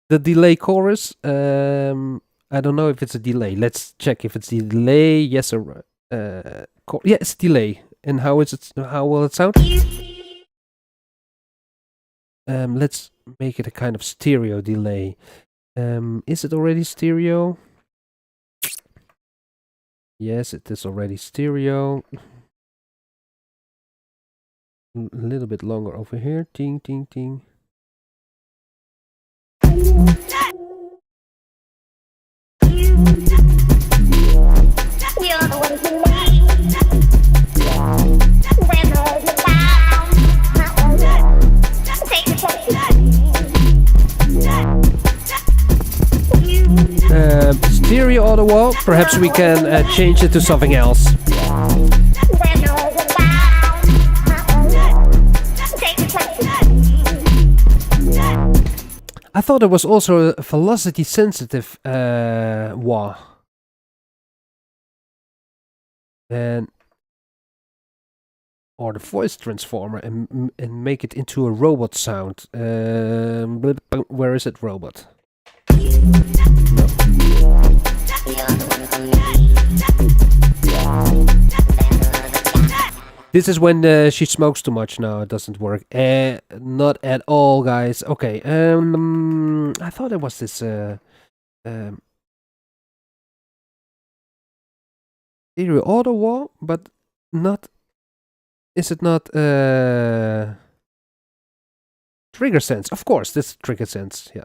[SPEAKER 1] The delay chorus. I don't know if it's a delay. Let's check if it's a delay. Yes or yeah, it's delay. And how is it? How will it sound? Let's make it a kind of stereo delay. Is it already stereo? Yes, it is already stereo. A little bit longer over here. Ting, ting, ting. Stereo audio, perhaps we can change it to something else. I thought it was also a velocity sensitive wah. And or the voice transformer and make it into a robot sound. Where is it, robot? No. This is when she smokes too much. No, it doesn't work. Not at all, guys. Okay. I thought it was this. Stereo auto wall, but not. Is it not? Trigger sense. Of course, this trigger sense. Yeah.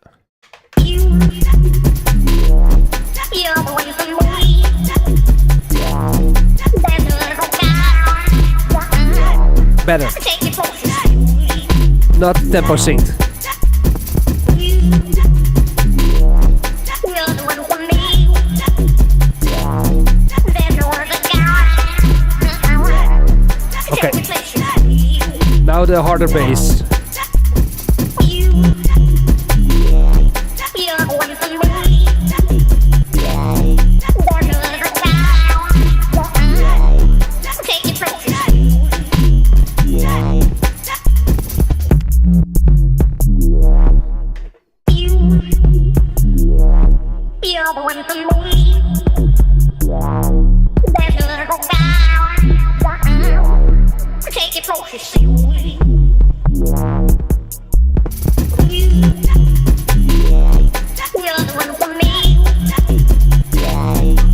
[SPEAKER 1] Better. Not tempo synced. Okay. Now the harder bass.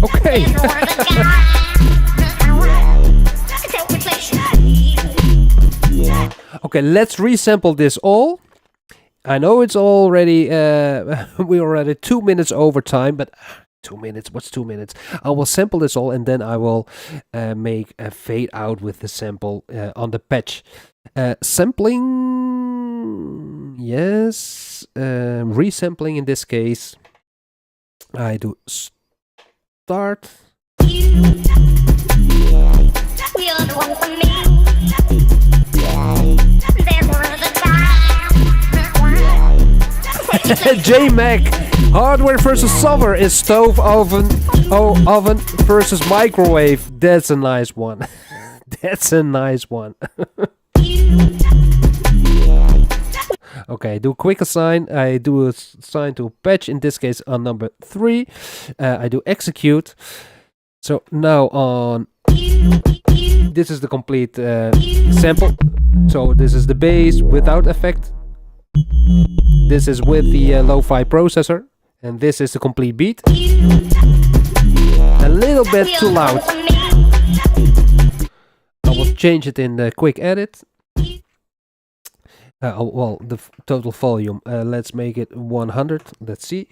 [SPEAKER 1] Okay. Okay, let's resample this all. I know it's already we're already 2 minutes over time, but 2 minutes, what's 2 minutes? I will sample this all and then I will make a fade out with the sample on the patch. Sampling, yes. Resampling in this case. I do start. J-Mac, hardware versus software is stove, oven, oven versus microwave. That's a nice one. That's a nice one. Okay, do a quick assign. I do a assign to patch, in this case on number 3. I do execute. So now on this is the complete sample. So this is the bass without effect. This is with the lo-fi processor, and this is the complete beat. A little bit too loud. I will change it in the quick edit. Well, the total volume. Let's make it 100. Let's see.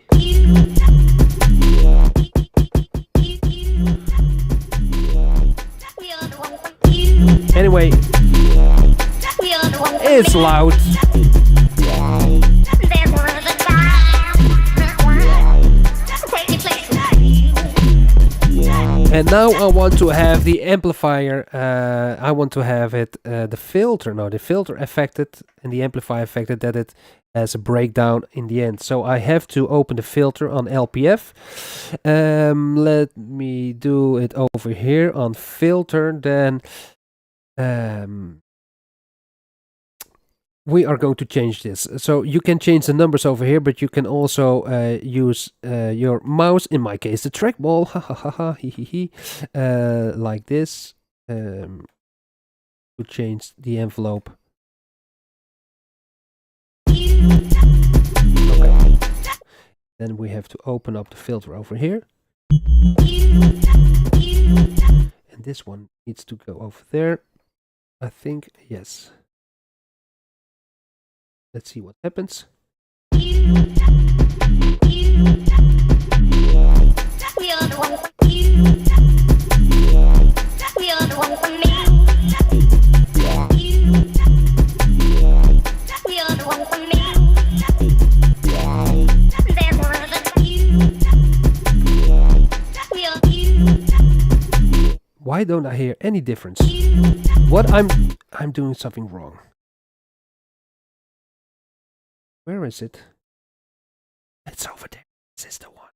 [SPEAKER 1] Anyway, it's loud. And now I want to have the amplifier, I want to have it, the filter affected and the amplifier affected, that it has a breakdown in the end. So I have to open the filter on LPF. Let me do it over here on filter, then we are going to change this. So you can change the numbers over here, but you can also use your mouse, in my case the trackball, like this, to change the envelope. Okay. Then we have to open up the filter over here. And this one needs to go over there. I think, yes. Let's see what happens. Why don't I hear any difference? What I'm doing something wrong. Where is it? It's over there. This is the one.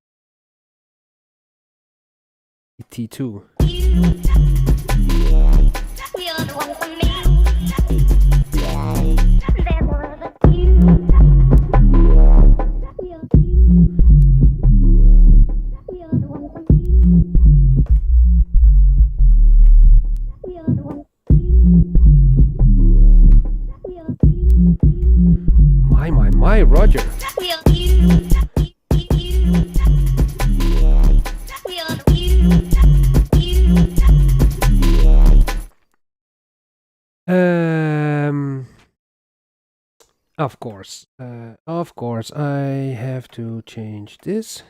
[SPEAKER 1] T2. My, Roger. Of course, I have to change this.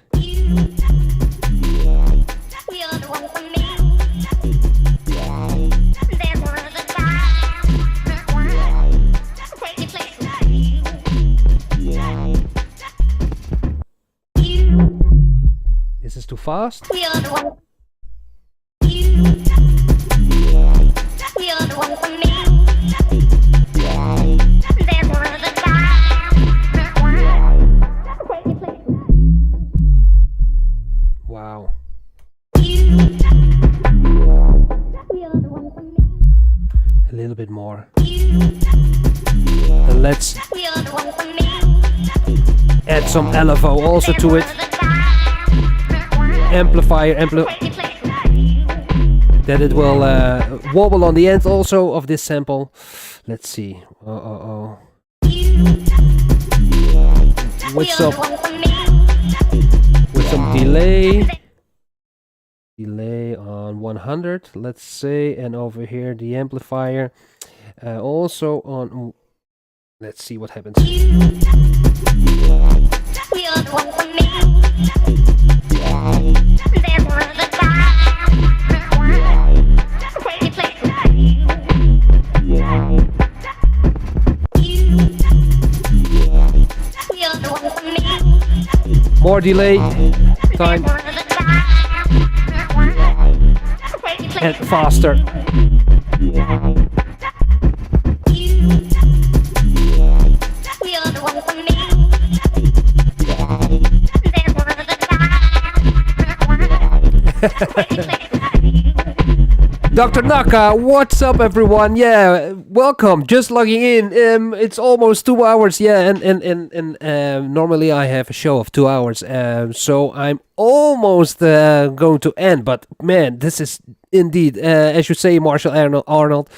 [SPEAKER 1] This is too fast. Wow. A little bit more. And let's add some LFO also to it. Amplifier, that it will wobble on the end also of this sample. Let's see. With some delay on 100, let's say, and over here the amplifier also on. Let's see what happens. More delay time and faster. Dr. Naka, what's up everyone? Yeah, welcome. Just logging in. It's almost 2 hours. Yeah, and normally I have a show of 2 hours. So I'm almost going to end. But man, this is indeed, as you say, Marshall Arnold.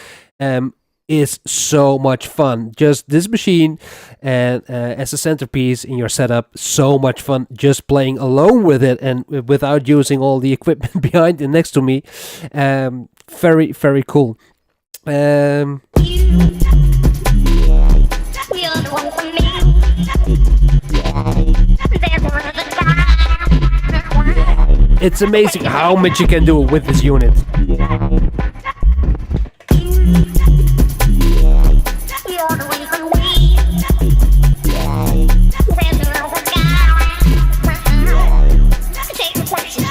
[SPEAKER 1] Is so much fun. Just this machine and as a centerpiece in your setup, so much fun just playing alone with it and without using all the equipment behind and next to me. Very, very cool.
[SPEAKER 2] You're the one for me. There's no other guy.
[SPEAKER 1] It's amazing how much you can do with this unit.
[SPEAKER 2] You're the one for me. There's no other guy. Take the place you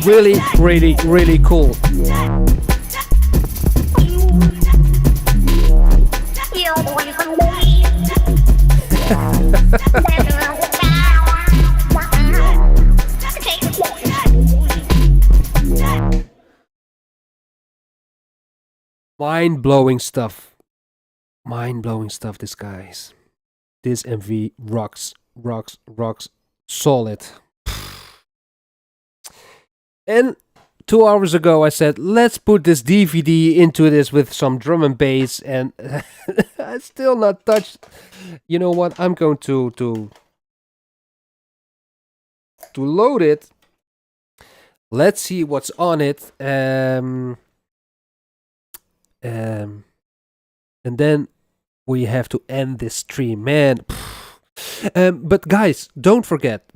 [SPEAKER 1] Really, really, really cool. Mind-blowing stuff. Mind-blowing stuff, this guys. This MV rocks solid. And 2 hours ago I said, let's put this DVD into this with some drum and bass, and I still not touched. You know what? I'm going to load it. Let's see what's on it. And then we have to end this stream, man. But guys, don't forget.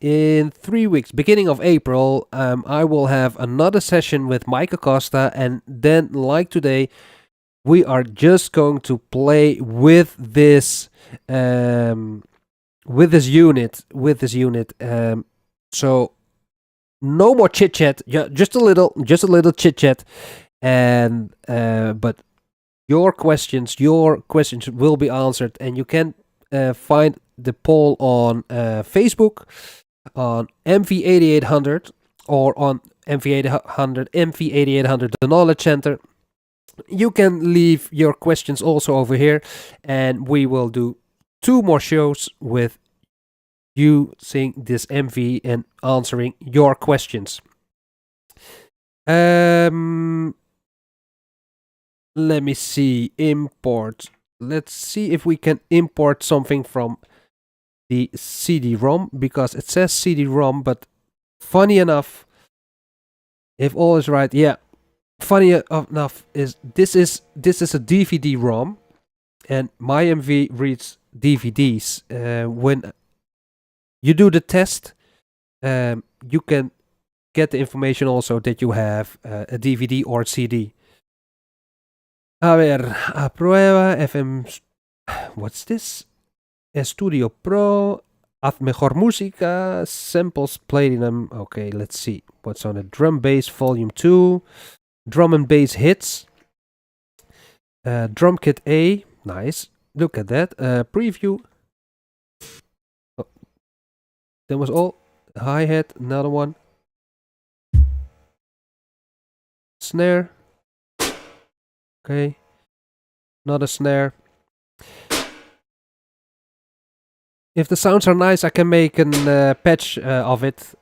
[SPEAKER 1] In 3 weeks, beginning of April, I will have another session with Mike Acosta, and then, like today, we are just going to play with this unit. So no more chit chat. Yeah, just a little chit chat, and but your questions will be answered, and you can find the poll on Facebook, on MV-8800, or on MV-8800, the Knowledge Center. You can leave your questions also over here, and we will do 2 more shows with using this MV and answering your questions. Let me see. Import. Let's see if we can import something from the CD-ROM, because it says CD-ROM, but funny enough, if all is right, yeah, funny enough, this is a DVD-ROM, and my MV reads DVDs. When you do the test, you can get the information also that you have a DVD or CD. A ver, a prueba, FM, what's this? Studio Pro, Haz Mejor Música, Samples Platinum. Okay, let's see what's on it. Drum Bass Volume 2, Drum and Bass Hits, Drum Kit A, nice, look at that, preview. Oh, that was all. Hi-hat, another one. Snare. Okay, not a snare. If the sounds are nice, I can make a patch of it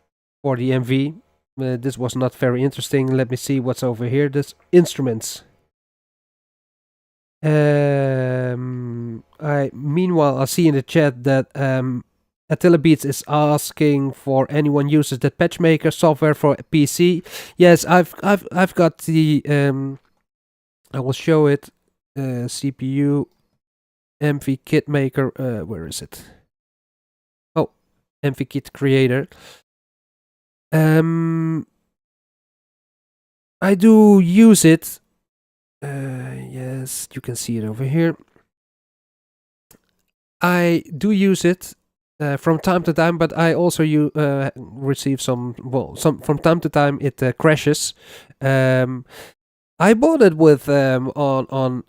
[SPEAKER 1] for the MV. This was not very interesting. Let me see what's over here. This instruments. Meanwhile, I see in the chat that Attila Beats is asking for anyone uses the patchmaker software for PC. Yes, I've got the I will show it. CPU MV Kit Maker. Where is it? Oh, MV Kit Creator. I do use it. Yes, you can see it over here. I do use it from time to time, but I also receive some from time to time it crashes. I bought it with on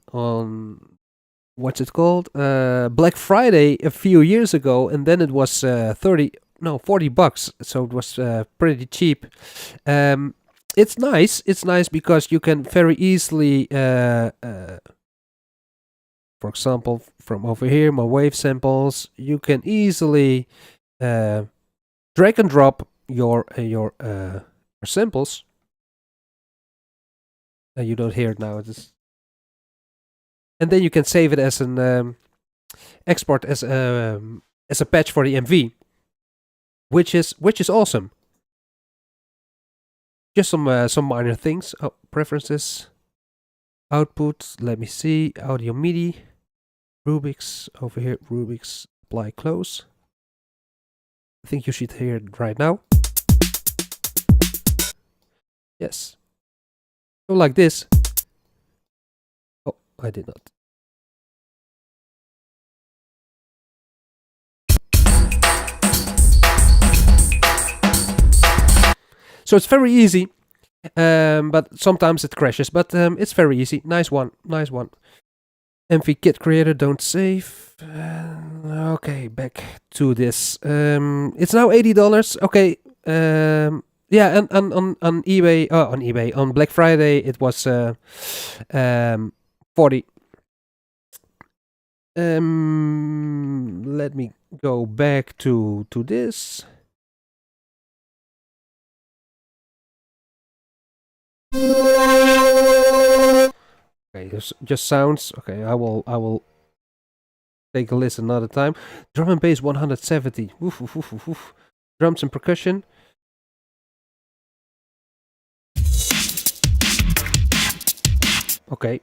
[SPEAKER 1] what's it called? Black Friday a few years ago, and then it was $40. So it was pretty cheap. It's nice. It's nice because you can very easily, for example, from over here, my wave samples, you can easily drag and drop your samples. You don't hear it now. And then you can save it as an export as a patch for the MV, which is awesome. Just some minor things. Oh, preferences, output. Let me see. Audio MIDI, Rubik's over here. Rubik's apply close. I think you should hear it right now. Yes. So like this. Oh, I did not. So it's very easy, but sometimes it crashes, but it's very easy. Nice one, nice one. MV Kit Creator, don't save. Okay, back to this. It's now $80. Okay, yeah, and on eBay, on Black Friday, it was 40. Let me go back to this. Okay, just sounds. Okay, I will take a listen another time. Drum and bass 170. Woof, woof, woof, woof. Drums and percussion. Okay.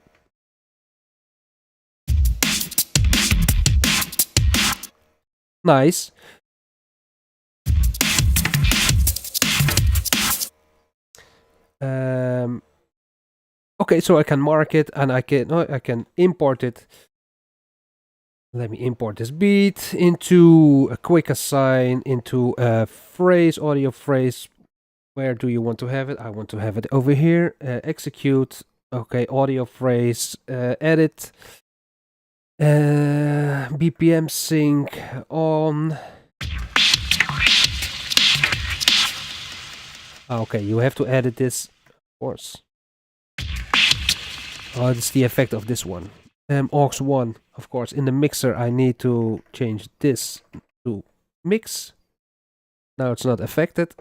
[SPEAKER 1] Nice. Okay, so I can mark it and I can import it. Let me import this beat into a quick assign, into a phrase, audio phrase. Where do you want to have it? I want to have it over here. Execute. Okay, audio phrase. Edit. BPM sync on. Okay, you have to edit this, of course. Oh, it's the effect of this one. Aux 1, of course. In the mixer, I need to change this to mix. Now it's not affected.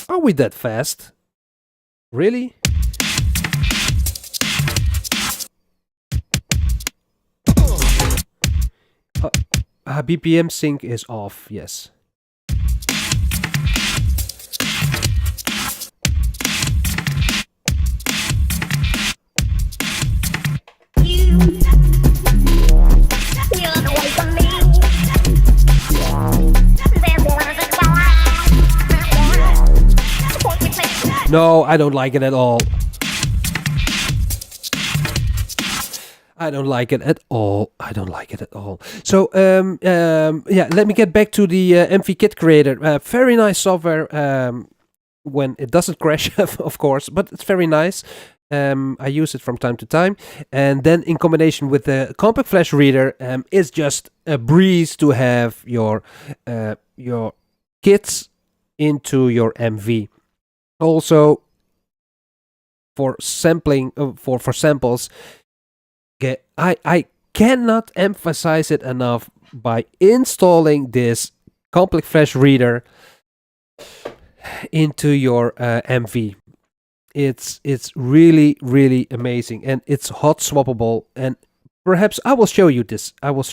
[SPEAKER 1] Are we that fast? Really? BPM sync is off, yes. No, I don't like it at all. I don't like it at all. I don't like it at all. So, yeah, let me get back to the MV Kit Creator. Very nice software when it doesn't crash, of course, but it's very nice. I use it from time to time. And then in combination with the Compact Flash Reader, it's just a breeze to have your kits into your MV. Also, for sampling, for samples, I cannot emphasize it enough. By installing this Compact Flash Reader into your MV, it's really, really amazing, and it's hot swappable. And perhaps I will show you this. I will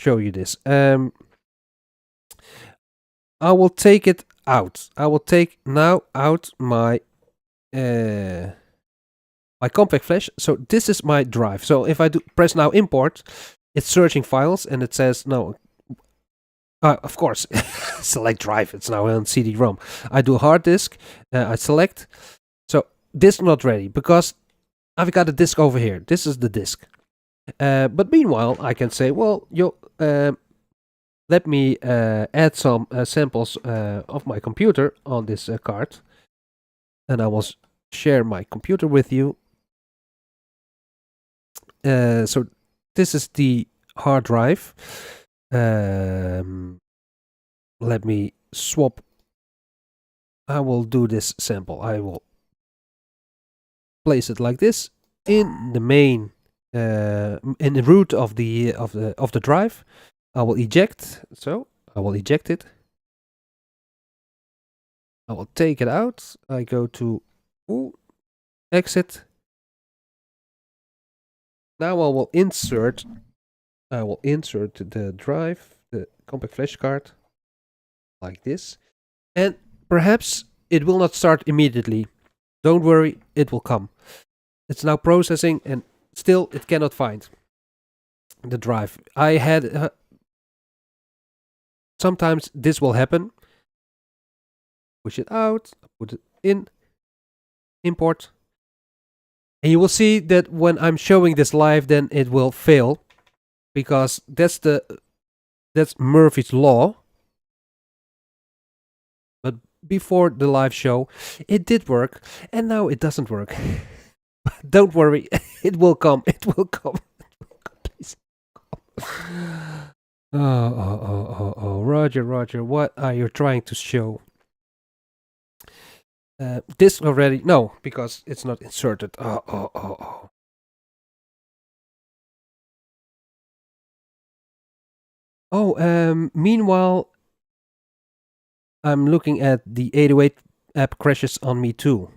[SPEAKER 1] take it out. I will take now out my my Compact Flash. So this is my drive. So if I press now import, it's searching files and it says no. Of course, select drive. It's now on CD-ROM. I do hard disk. I select. So disk not ready because I've got a disk over here. This is the disk. But meanwhile, I can say, well, let me add some samples of my computer on this card, and I will share my computer with you. So this is the hard drive. Let me swap. I will do this sample. I will place it like this in the main, in the root of the drive. I will eject. So I will eject it. I will take it out. I go to exit. Now I will insert. The drive, the compact flash card, like this, and perhaps it will not start immediately. Don't worry, it will come. It's now processing, and still it cannot find the drive. I had sometimes this will happen. Push it out, put it in, import, and you will see that when I'm showing this live, then it will fail, because that's Murphy's law. But before the live show, it did work, and now it doesn't work. Don't worry, it will come. It will come. Please. Oh, Roger, what are you trying to show? This already? No, because it's not inserted. Oh. Meanwhile, I'm looking at the 808 app crashes on me too.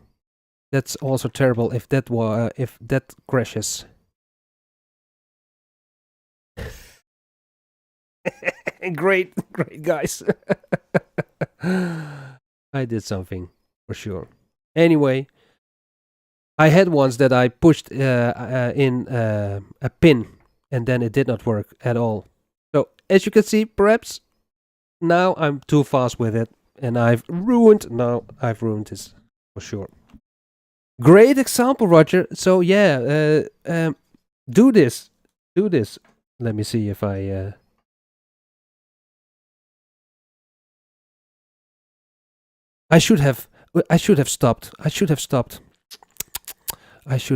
[SPEAKER 1] That's also terrible if that crashes. Great guys. I did something for sure. Anyway, I had once that I pushed in a pin, and then it did not work at all. So as you can see, perhaps now I'm too fast with it, and I've ruined this for sure. Great example, Roger. So yeah, do this. Let me see if I. I should have stopped. I should have stopped. It's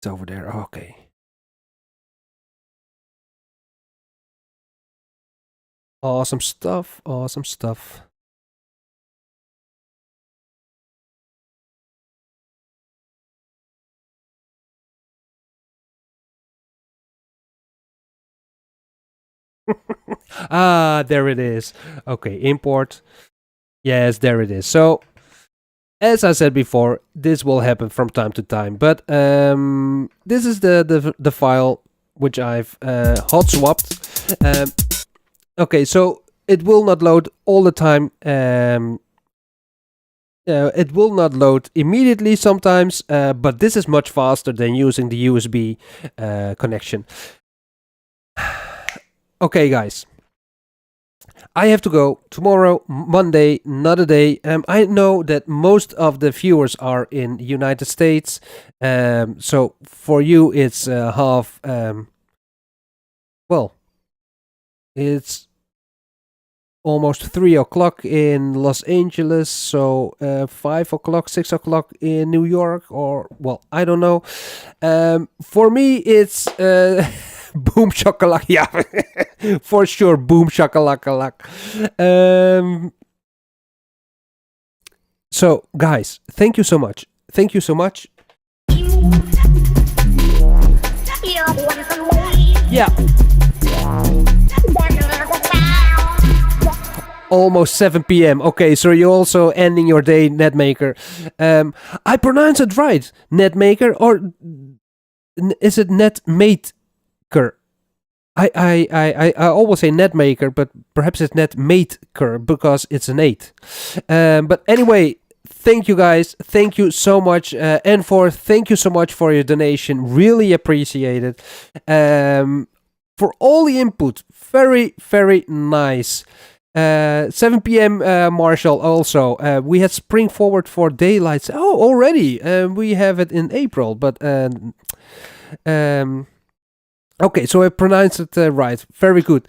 [SPEAKER 1] over there. Okay. Awesome stuff. There it is. Okay, import. Yes, there it is. So, as I said before, this will happen from time to time. But this is the file which I've hot swapped. Okay, so it will not load all the time. It will not load immediately sometimes, but this is much faster than using the USB connection. Okay, guys. I have to go tomorrow, Monday, another day. I know that most of the viewers are in the United States, so for you it's half. Well, it's almost 3 o'clock in Los Angeles, so 5 o'clock, 6 o'clock in New York, or well, I don't know. For me, it's boom shakalaka, yeah, for sure, boom shakalaka. So, guys, thank you so much. Yeah. Almost 7 p.m. Okay, so you're also ending your day, Netmaker. I pronounce it right, Netmaker, or is it Netmaker? I always say Netmaker, but perhaps it's Netmaker because it's an 8. But anyway, thank you guys. Thank you so much. Thank you so much for your donation. Really appreciate it. For all the input. Very, very nice. 7 p.m. Marshall also. We had spring forward for daylights. Oh, already. We have it in April, but okay, so I pronounced it right. Very good.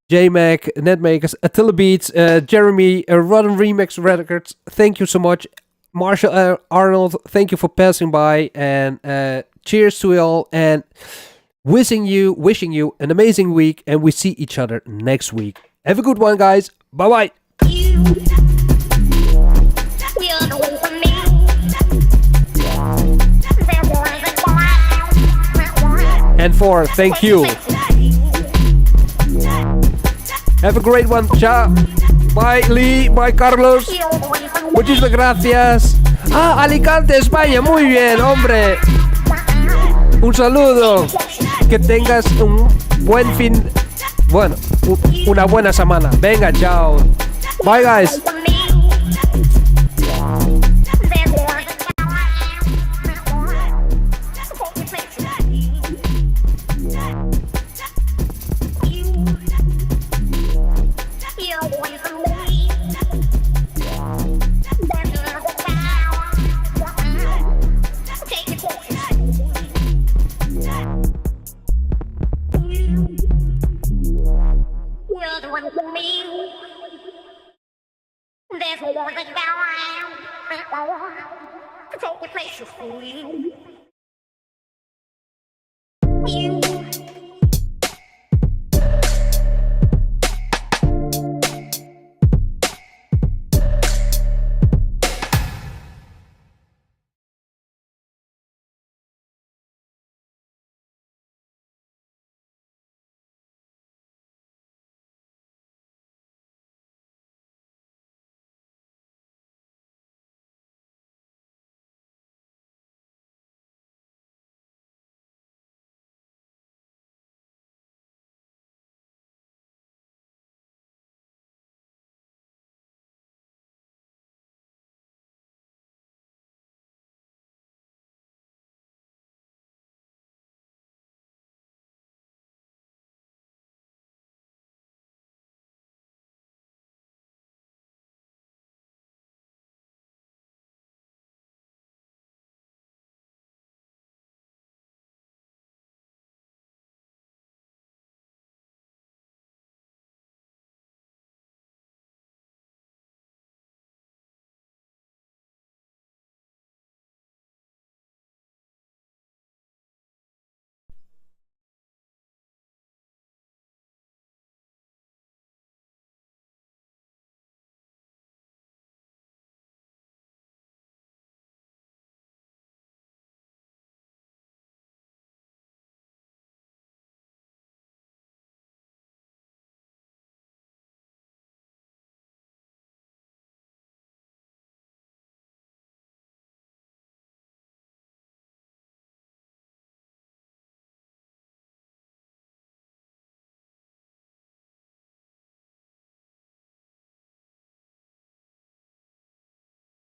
[SPEAKER 1] JMac, Netmakers, Attila Beats, Jeremy, Rodden Remix Records. Thank you so much. Marshall Arnold, thank you for passing by. And Cheers to you all, and wishing you an amazing week, and we see each other next week. Have a good one, guys. Bye bye.
[SPEAKER 2] You, you're the one for me.
[SPEAKER 1] And for thank you. Have a great one. Ciao. Bye, Lee. Bye, Carlos. Muchísimas gracias. Ah, Alicante, España. Muy bien, hombre. Un saludo. Que tengas un buen fin. Bueno, una buena semana. Venga, chao. Bye, guys.
[SPEAKER 2] You're the one for me. There's no one like that. Take your place for you.